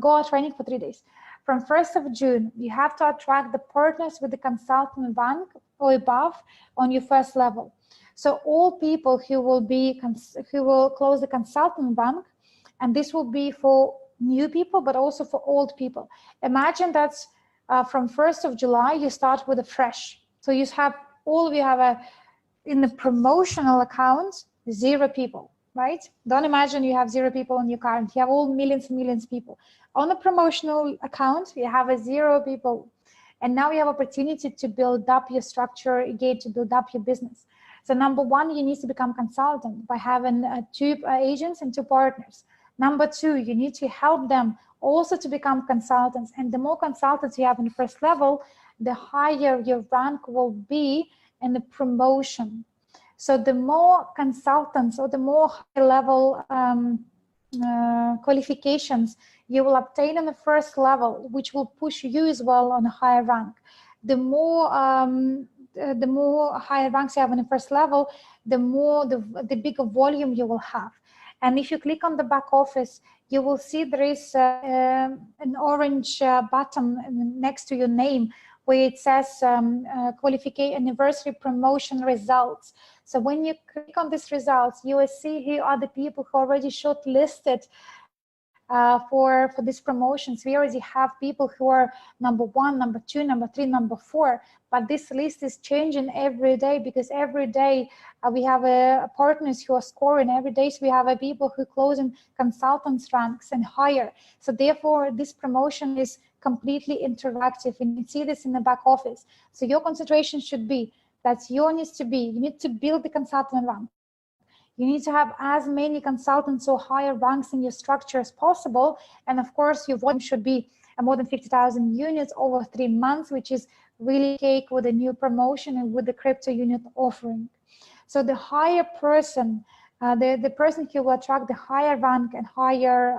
Go out training for 3 days. From 1st of June, you have to attract the partners with the consultant rank or above on your first level. So all people who will close the consultant rank, and this will be for new people, but also for old people. Imagine that from 1st of July, you start with a fresh. So you have in the promotional account, 0 people, right? Don't imagine you have 0 people on your account. You have all millions and millions of people. On the promotional account, you have 0 people. And now you have opportunity to build up your structure, again, to build up your business. So number 1, you need to become consultant by having 2 agents and 2 partners. Number 2, you need to help them also to become consultants. And the more consultants you have in the first level, the higher your rank will be in the promotion. So the more consultants or the more high level qualifications you will obtain in the first level, which will push you as well on a higher rank. The more higher ranks you have in the first level, the bigger volume you will have. And if you click on the back office, you will see there is an orange button next to your name where it says qualification anniversary promotion results. So when you click on these results, you will see who are the people who already shortlisted for these promotions. We already have people who are number 1, number 2, number 3, number 4, but this list is changing every day, because every day we have partners who are scoring. Every day we have people who close in consultants ranks and higher. So therefore, this promotion is completely interactive, and you see this in the back office. So your concentration should be that you need to build the consultant rank. You need to have as many consultants or higher ranks in your structure as possible. And of course, your volume should be more than 50,000 units over 3 months, which is really cake with a new promotion and with the CryptoUnit offering. So the higher person, the person who will attract the higher rank and higher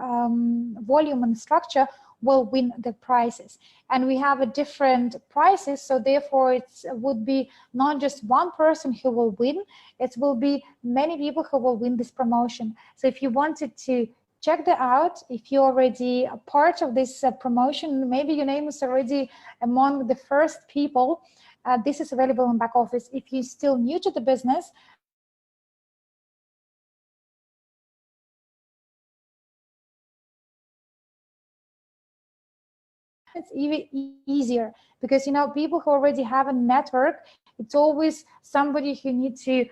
volume and structure will win the prizes. And we have a different prizes, so therefore it would be not just one person who will win, it will be many people who will win this promotion. So if you wanted to check that out, if you're already a part of this promotion, maybe your name is already among the first people, this is available in back office. If you're still new to the business, it's even easier, because people who already have a network, it's always somebody who needs to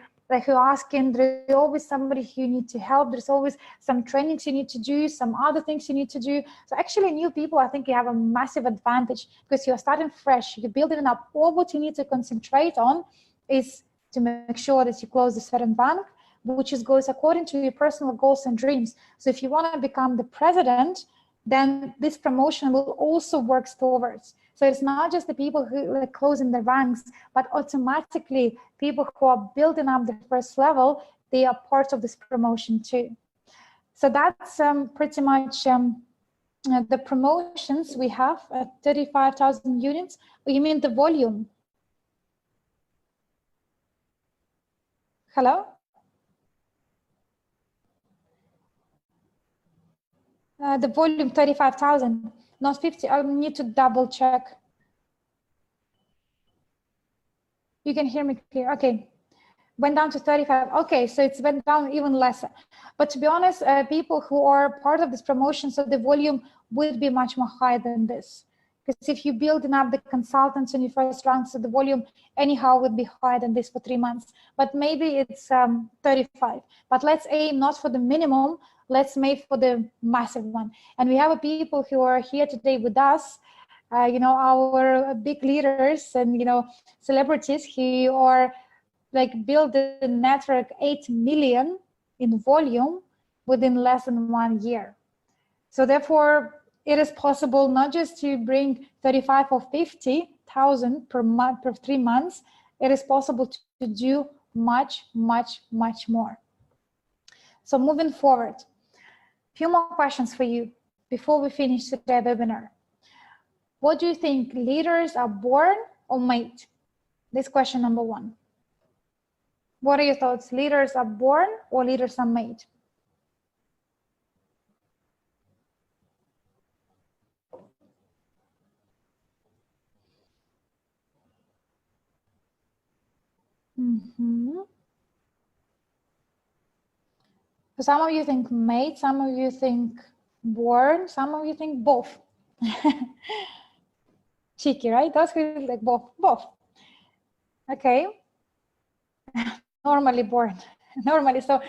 who asking, there's always somebody who you need to help, there's always some trainings you need to do, some other things you need to do. So actually new people, I think you have a massive advantage, because you're starting fresh, you're building up. All what you need to concentrate on is to make sure that you close the certain bank, which goes according to your personal goals and dreams. So if you want to become the president, then this promotion will also work towards. So it's not just the people who are closing the ranks, but automatically people who are building up the first level, they are part of this promotion too. So that's pretty much the promotions we have at 35,000 units. Oh, you mean the volume? Hello? The volume 35,000, not 50. I need to double check. You can hear me clear. Okay, went down to 35. Okay, so it's went down even less. But to be honest, people who are part of this promotion, so the volume would be much more higher than this. Because if you're building up the consultants in your first round, so the volume anyhow would be higher than this for 3 months. But maybe it's 35. But let's aim not for the minimum, let's aim for the massive one. And we have people who are here today with us, our big leaders and celebrities who are build the network 8 million in volume within less than 1 year. So therefore, it is possible not just to bring 35 or 50,000 per month per 3 months. It is possible to do much, much, much more. So moving forward, a few more questions for you before we finish today's webinar. What do you think, leaders are born or made? This question number 1. What are your thoughts? Leaders are born or leaders are made? So some of you think made, some of you think born, some of you think both. Cheeky, right? That's good, like both. Okay. Normally born. Normally, so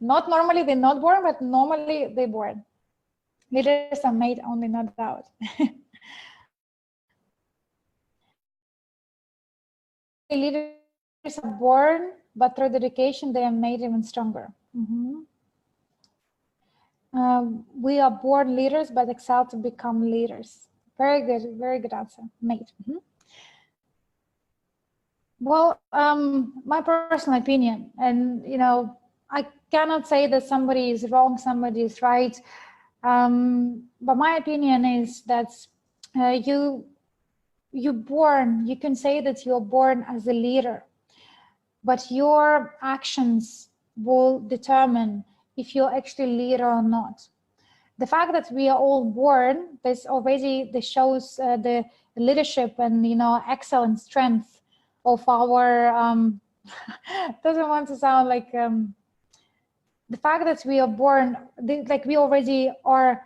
not normally they're not born, but normally they're born. Leaders are made, only not doubt. Leaders are born, but through dedication they are made even stronger. We are born leaders, but excel to become leaders. Very good answer. Made. Well, my personal opinion, and I cannot say that somebody is wrong, somebody is right, but my opinion is that you can say that you're born as a leader, but your actions will determine if you're actually a leader or not. The fact that we are all born, this shows the leadership and excellent strength of our doesn't want to sound like the fact that we are born, we already are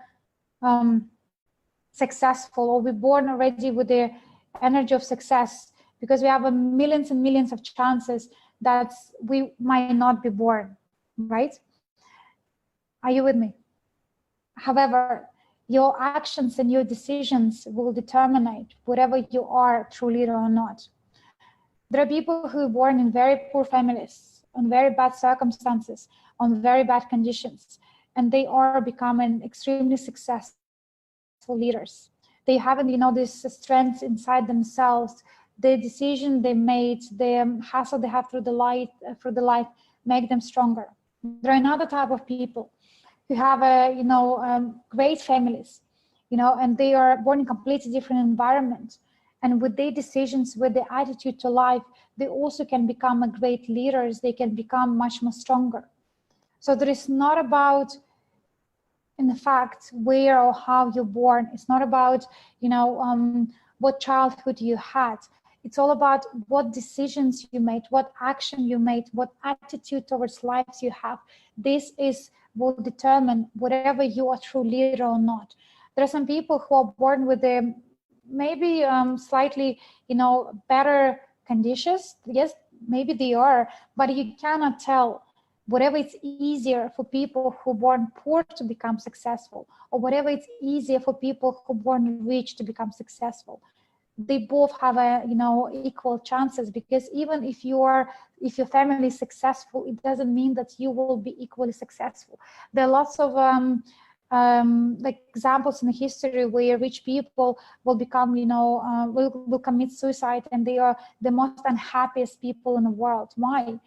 successful, or we're born already with the energy of success, because we have millions and millions of chances that we might not be born, right? Are you with me? However, your actions and your decisions will determine whatever you are, true leader or not. There are people who are born in very poor families, on very bad circumstances, on very bad conditions, and they are becoming extremely successful leaders. They haven't, this strength inside themselves. The decision they made, the hustle they have through the life, make them stronger. There are another type of people who have great families, and they are born in completely different environment. And with their decisions, with their attitude to life, they also can become a great leaders. They can become much more stronger. So there is not about, in fact, where or how you're born. It's not about, what childhood you had. It's all about what decisions you made, what action you made, what attitude towards lives you have. This is will determine whatever you are true leader or not. There are some people who are born with a maybe slightly, better conditions. Yes, maybe they are, but you cannot tell. Whatever it's easier for people who born poor to become successful, or whatever it's easier for people who born rich to become successful, they both have equal chances. Because even if your family is successful, it doesn't mean that you will be equally successful. There are lots of like examples in the history where rich people will become, will commit suicide, and they are the most unhappiest people in the world. Why?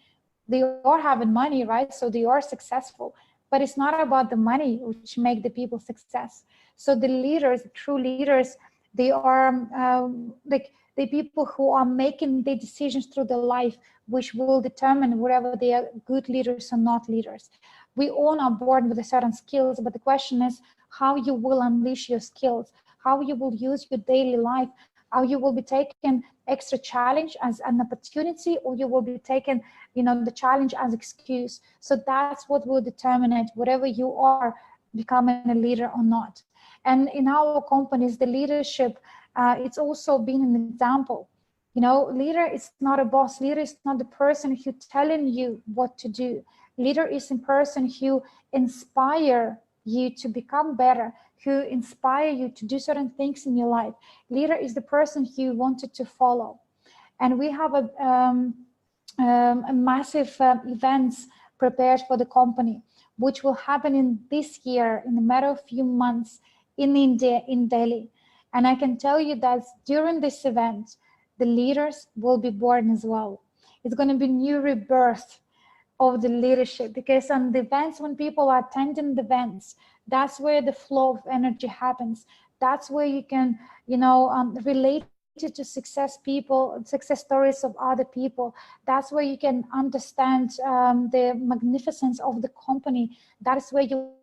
They are having money, right? So they are successful, but it's not about the money which make the people success. So the leaders, the true leaders, they are like the people who are making the decisions through their life, which will determine whether they are good leaders or not leaders. We all are born with certain skills, but the question is how you will unleash your skills, how you will use your daily life, how you will be taking extra challenge as an opportunity, or you will be taking, the challenge as excuse. So that's what will determine it, whatever you are becoming a leader or not. And in our companies, the leadership, it's also been an example. Leader is not a boss. Leader is not the person who telling you what to do. Leader is a person who inspire you to become better, who inspire you to do certain things in your life. Leader is the person who wanted to follow. And we have a massive events prepared for the company, which will happen in this year, in a matter of few months, in India, in Delhi. And I can tell you that during this event, the leaders will be born as well. It's going to be new rebirth of the leadership, because on the events, when people are attending the events, that's where the flow of energy happens. That's where you can, relate to success stories of other people. That's where you can understand the magnificence of the company. That is where you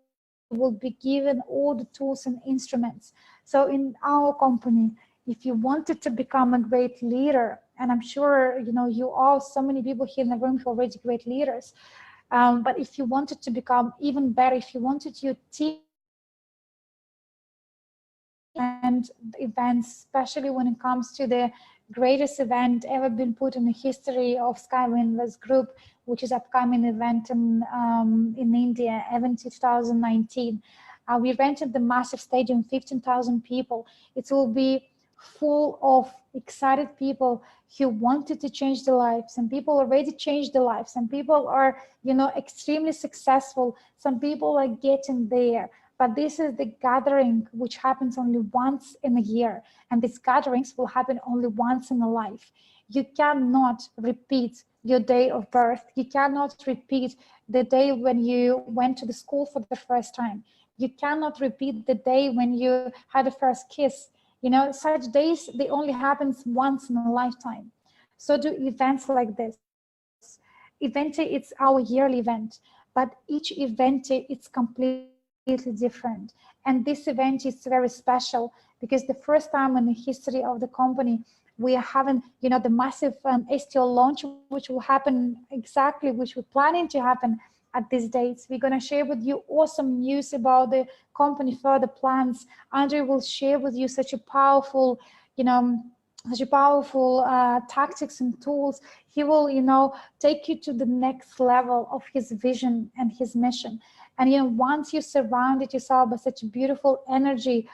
will be given all the tools and instruments. So in our company, if you wanted to become a great leader, and I'm sure you are so many people here in the room who are already great leaders, but if you wanted to become even better, if you wanted your team and events, especially when it comes to the greatest event ever been put in the history of SkyWay Invest Group, which is upcoming event in India, event 2019. We rented the massive stadium, 15,000 people. It will be full of excited people who wanted to change their lives. Some people already changed their lives. Some people are, extremely successful. Some people are getting there. But this is the gathering which happens only once in a year. And these gatherings will happen only once in a life. You cannot repeat your day of birth. You cannot repeat the day when you went to the school for the first time. You cannot repeat the day when you had a first kiss. Such days, they only happen once in a lifetime. So do events like this. Event, it's our yearly event, but each event, it's completely different. And this event is very special because the first time in the history of the company, we are having, the massive STO launch, which will happen exactly, which we're planning to happen at these dates. We're going to share with you awesome news about the company, further plans. Andre will share with you such a powerful, tactics and tools. He will, take you to the next level of his vision and his mission. And, once you surrounded yourself by such beautiful energy,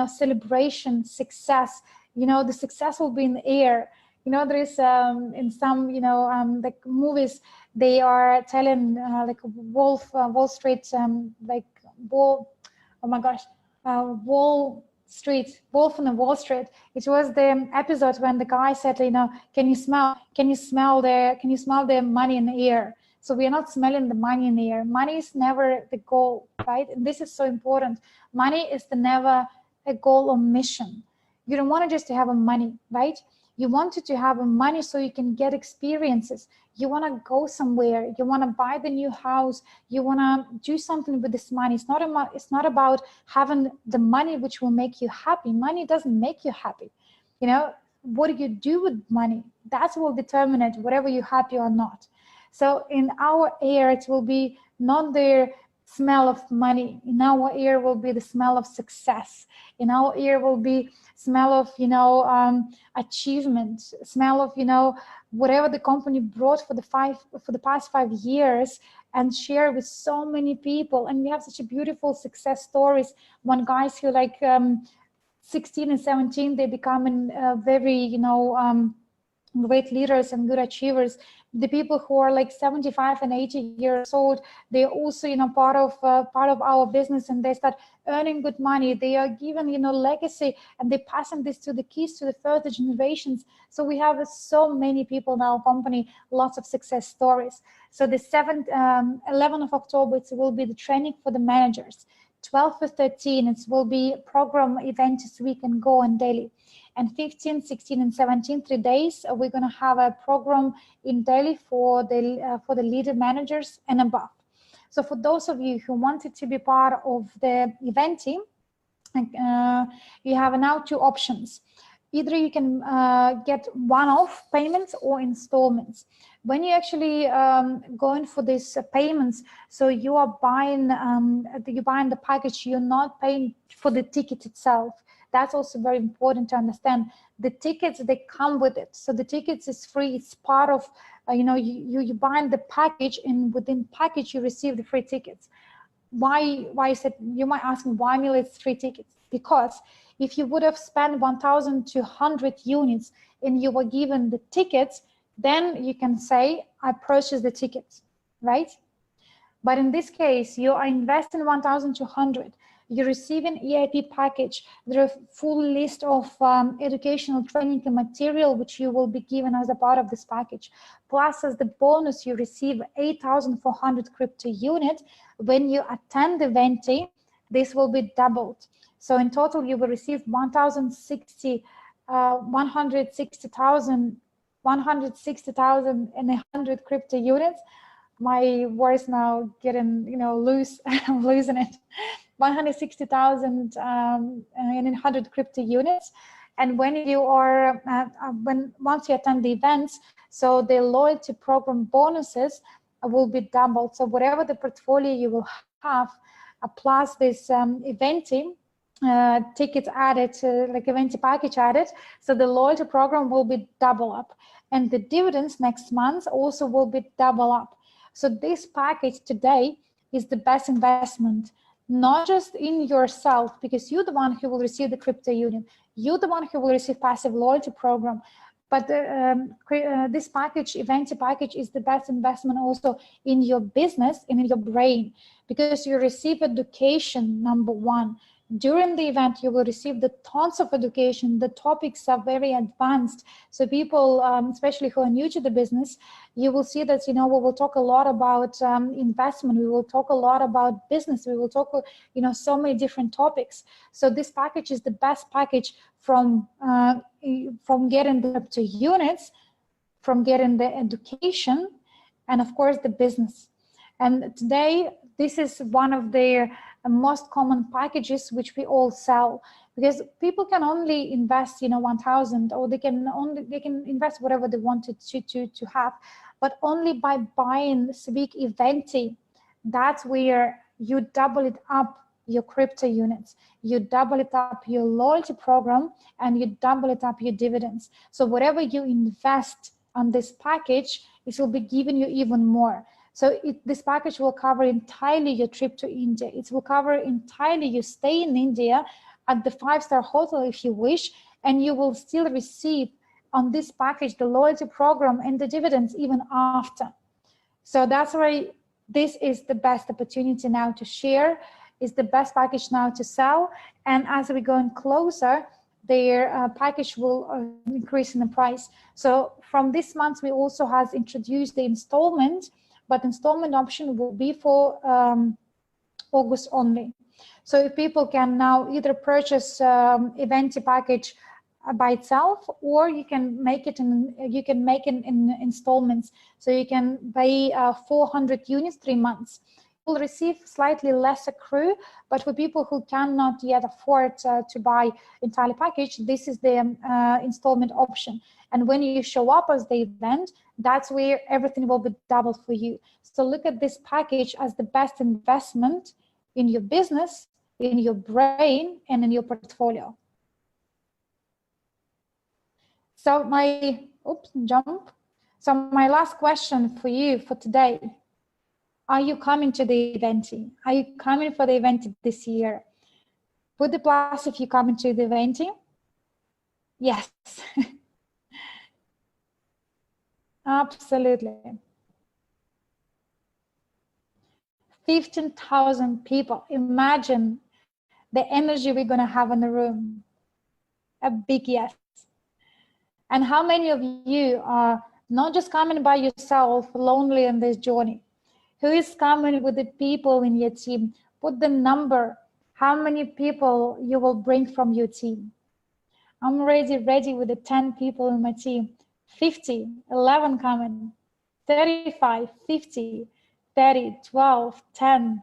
celebration, success, the success will be in the air. There is in some, like movies, they are telling like Wall Street, oh my gosh, Wall Street, Wolf on Wall Street. It was the episode when the guy said, can you smell the money in the air? So we are not smelling the money in the air. Money is never the goal, right? And this is so important. Money is the never a goal or mission. You don't want to just to have a money, right? You wanted to have a money so you can get experiences. You want to go somewhere. You want to buy the new house. You want to do something with this money. It's not about having the money which will make you happy. Money doesn't make you happy. You know, what do you do with money? That will determine it, whether you're happy or not. So in our air, it will be not the smell of money. In our ear will be the smell of success. In our ear will be smell of, you know, achievement, smell of, you know, whatever the company brought for the past 5 years, and share with so many people. And we have such a beautiful success stories. One guys who like 16 and 17, they become very, you know, great leaders and good achievers. The people who are like 75 and 80 years old, they also, you know, part of our business, and they start earning good money. They are given, you know, legacy, and they passing this to the kids, to the further generations. So we have so many people in our company, lots of success stories. So the 11th of October, it will be the training for the managers. 12 to 13, it will be program events we can go on daily. And 15, 16, and 17, 3 days, we're going to have a program in Delhi for the leader managers and above. So for those of you who wanted to be part of the event team, you have now 2 options. Either you can get one-off payments or installments. When you actually going for these payments, so you are buying the package, you're not paying for the ticket itself. That's also very important to understand. The tickets, they come with it. So the tickets is free. It's part of, you know, you buying the package, and within package you receive the free tickets. Why is it? You might ask me, why, Mila, it's free tickets? Because if you would have spent 1,200 units and you were given the tickets, then you can say, I purchased the tickets, right? But in this case, you are investing 1,200. You're receiving EIP package. There are full list of educational training and material which you will be given as a part of this package. Plus, as the bonus, you receive 8,400 crypto unit. When you attend the event, this will be doubled. So in total, you will receive 160,100 crypto units. My voice now getting, you know, loose. I'm losing it. 160,000 and 100 crypto units. And when you are once you attend the events, so the loyalty program bonuses will be doubled. So whatever the portfolio you will have, plus this eventing tickets added, like event package added, so the loyalty program will be double up, and the dividends next month also will be double up. So this package today is the best investment, not just in yourself, because you're the one who will receive the crypto union, you're the one who will receive passive loyalty program, but this package, event package, is the best investment also in your business and in your brain, because you receive education, number one. During the event, you will receive the tons of education. The topics are very advanced. So people, especially who are new to the business, you will see that, you know, we will talk a lot about investment. We will talk a lot about business. We will talk, you know, so many different topics. So this package is the best package from getting the crypto units, from getting the education, and of course the business. And today, this is one of the most common packages which we all sell, because people can only invest, you know, 1,000, or they can invest whatever they wanted to have, but only by buying Civic Eventi. That's where you double it up your crypto units, you double it up your loyalty program, and you double it up your dividends. So whatever you invest on this package, it will be giving you even more. So this package will cover entirely your trip to India. It will cover entirely your stay in India at the 5-star hotel if you wish, and you will still receive on this package the loyalty program and the dividends even after. So that's why this is the best opportunity now to share, is the best package now to sell. And as we go in closer, their package will increase in the price. So from this month, we also has introduced the installment, but installment option will be for August only. So if people can now either purchase Eventi package by itself, or you can make it in installments. So you can buy 400 units, 3 months. You will receive slightly less CRU, but for people who cannot yet afford to buy entirely package, this is the installment option. And when you show up as the event, that's where everything will be doubled for you. So look at this package as the best investment in your business, in your brain, and in your portfolio. So my last question for you for today: are you coming to the event? Are you coming for the event this year? Put the plus if you're coming to the event. Yes. Absolutely. 15,000 people. Imagine the energy we're going to have in the room. A big yes. And how many of you are not just coming by yourself, lonely in this journey? Who is coming with the people in your team? Put the number, how many people you will bring from your team. I'm ready with the 10 people in my team. 50, 11 coming, 35, 50, 30, 12, 10.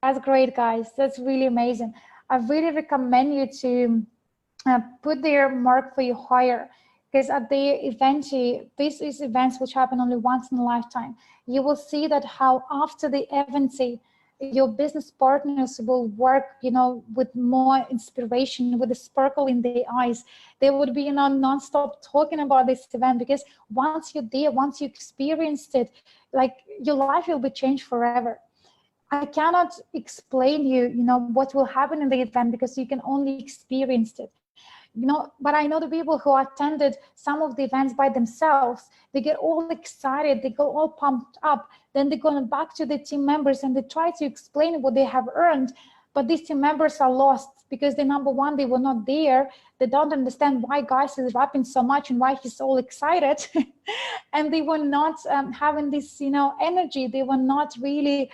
That's great, guys. That's really amazing. I really recommend you to put their mark for your hire, because at the event, this is events which happen only once in a lifetime. You will see that how after the event, your business partners will work, with more inspiration, with a sparkle in their eyes. They would be, non-stop talking about this event, because once you're there, once you experienced it, like your life will be changed forever. I cannot explain you, what will happen in the event, because you can only experience it. But I know the people who attended some of the events by themselves, they get all excited, they go all pumped up, then they go back to the team members and they try to explain what they have earned, but these team members are lost because number one, they were not there, they don't understand why guys is rapping so much and why he's all excited, and they were not having this, energy, they were not really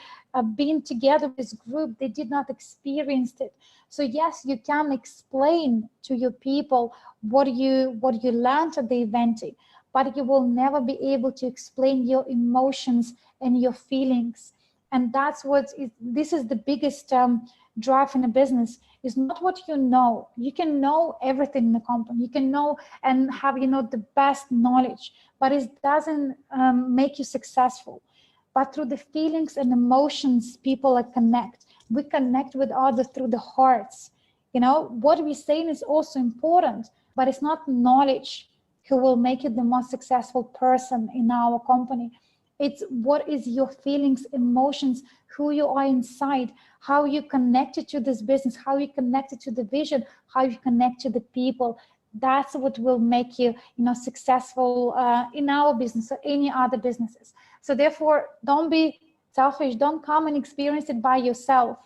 being together with this group, they did not experience it. So yes, you can explain to your people what you learned at the event, but you will never be able to explain your emotions and your feelings. And that's this is the biggest drive in a business, is not what you know. You can know everything in the company, you can know and have the best knowledge, but it doesn't make you successful. But through the feelings and emotions, people connect. We connect with others through the hearts. What we're saying is also important, but it's not knowledge who will make you the most successful person in our company. It's what is your feelings, emotions, who you are inside, how you connected to this business, how you connected to the vision, how you connect to the people. That's what will make you, successful in our business or any other businesses. So therefore, don't be selfish. Don't come and experience it by yourself.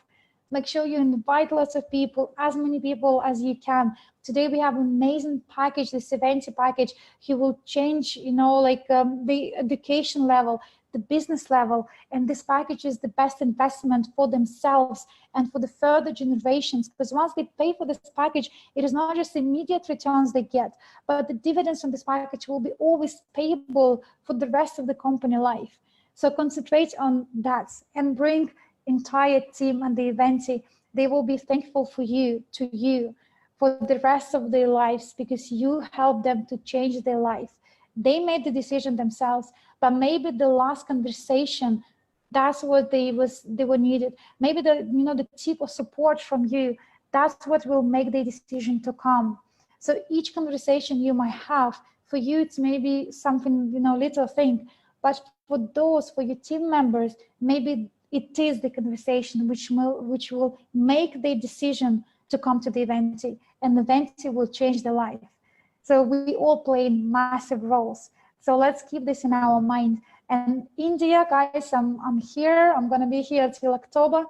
Make sure you invite lots of people, as many people as you can. Today we have an amazing package, this event package. He will change, the education level, the business level, and this package is the best investment for themselves and for the further generations, because once they pay for this package, it is not just immediate returns they get, but the dividends from this package will be always payable for the rest of the company life. So concentrate on that and bring entire team and the event. They will be thankful for you for the rest of their lives, because you helped them to change their life. They made the decision themselves, but maybe the last conversation, that's what they were needed. Maybe the tip of support from you, that's what will make the decision to come. So each conversation you might have, for you it's maybe something, little thing, but for your team members, maybe it is the conversation which will make the decision to come to the event, and the event will change their life. So we all play massive roles. So let's keep this in our mind. And India, guys, I'm here. I'm going to be here till October.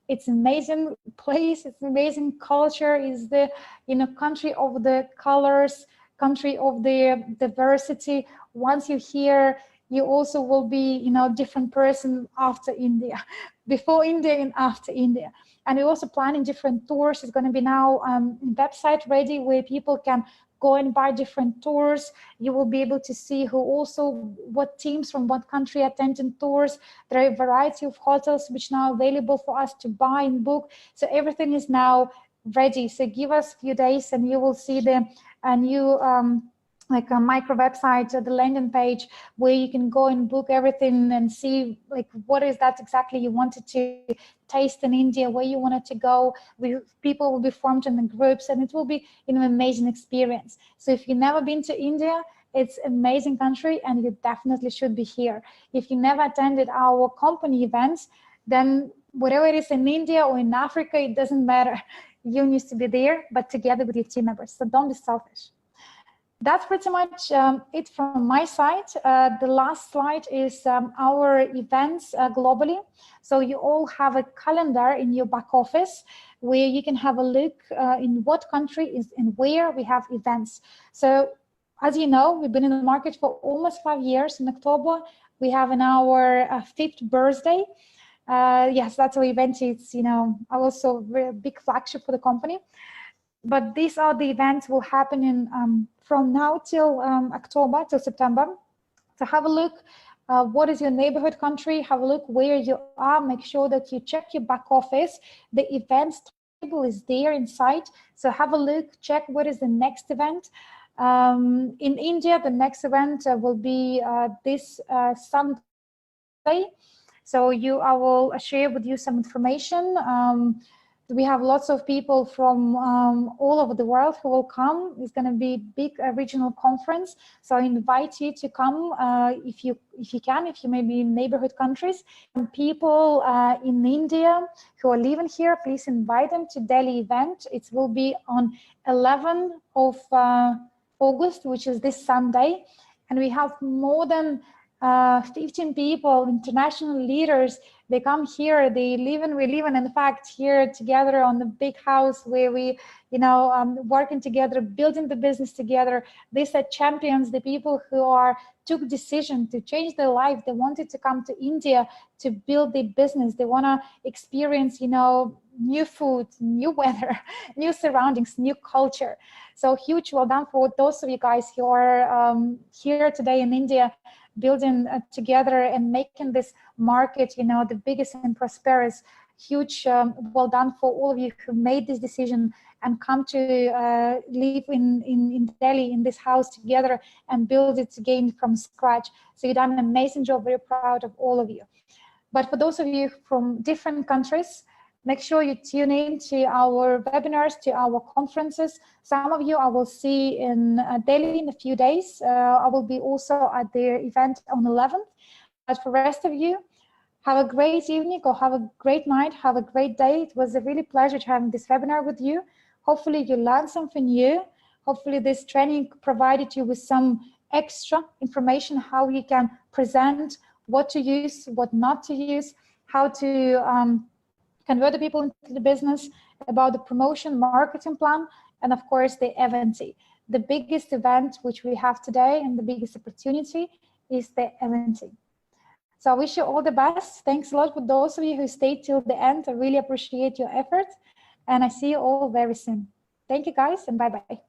It's an amazing place. It's an amazing culture. It's the country of the colors, country of the diversity. Once you're here, you also will be, you know, different person after India, before India and after India. And we're also planning different tours. It's going to be now website ready where people can go and buy different tours. You will be able to see who also, what teams from what country attending tours. There are a variety of hotels which now available for us to buy and book. So everything is now ready. So give us a few days and you will see the new like a micro website, the landing page where you can go and book everything and see like what is that exactly you wanted to taste in India, where you wanted to go. People will be formed in the groups and it will be, you know, an amazing experience. So if you've never been to India, it's an amazing country and you definitely should be here. If you never attended our company events, then whatever it is in India or in Africa, it doesn't matter. You need to be there, but together with your team members. So don't be selfish. That's pretty much it from my side. The last slide is our events globally. So you all have a calendar in your back office where you can have a look in what country is and where we have events. So as you know, we've been in the market for almost 5 years. In October, we have in our 5th birthday. Yes, that's our event. It's, you know, also a big flagship for the company. But these are the events will happen in from now till October, till September. So have a look, what is your neighborhood country, have a look where you are, make sure that you check your back office. The events table is there inside. So have a look, check what is the next event. In India, the next event will be this Sunday. So I will share with you some information. We have lots of people from all over the world who will come. It's going to be a big regional conference. So I invite you to come if you can, if you may be in neighborhood countries. And people in India who are living here, please invite them to Delhi event. It will be on 11th of August, which is this Sunday. And we have more than 15 people, international leaders. They come here, we live in fact here together on the big house where we, you know, working together, building the business together. These are champions, the people who took decision to change their life. They wanted to come to India to build their business. They want to experience, you know, new food, new weather, new surroundings, new culture. So huge well done for those of you guys who are here today in India, building together and making this market, you know, the biggest and prosperous. Huge well done for all of you who made this decision and come to live in Delhi, in this house together and build it again from scratch. So you've done an amazing job, very proud of all of you. But for those of you from different countries, make sure you tune in to our webinars, to our conferences. Some of you I will see in Delhi in a few days. I will be also at the event on 11th. But for the rest of you, have a great evening or have a great night, have a great day. It was a really pleasure to have this webinar with you. Hopefully you learned something new. Hopefully this training provided you with some extra information, how you can present, what to use, what not to use, how to convert the people into the business, about the promotion marketing plan, and of course the event. The biggest event which we have today and the biggest opportunity is the event. So I wish you all the best. Thanks a lot for those of you who stayed till the end. I really appreciate your effort and I see you all very soon. Thank you guys and bye-bye.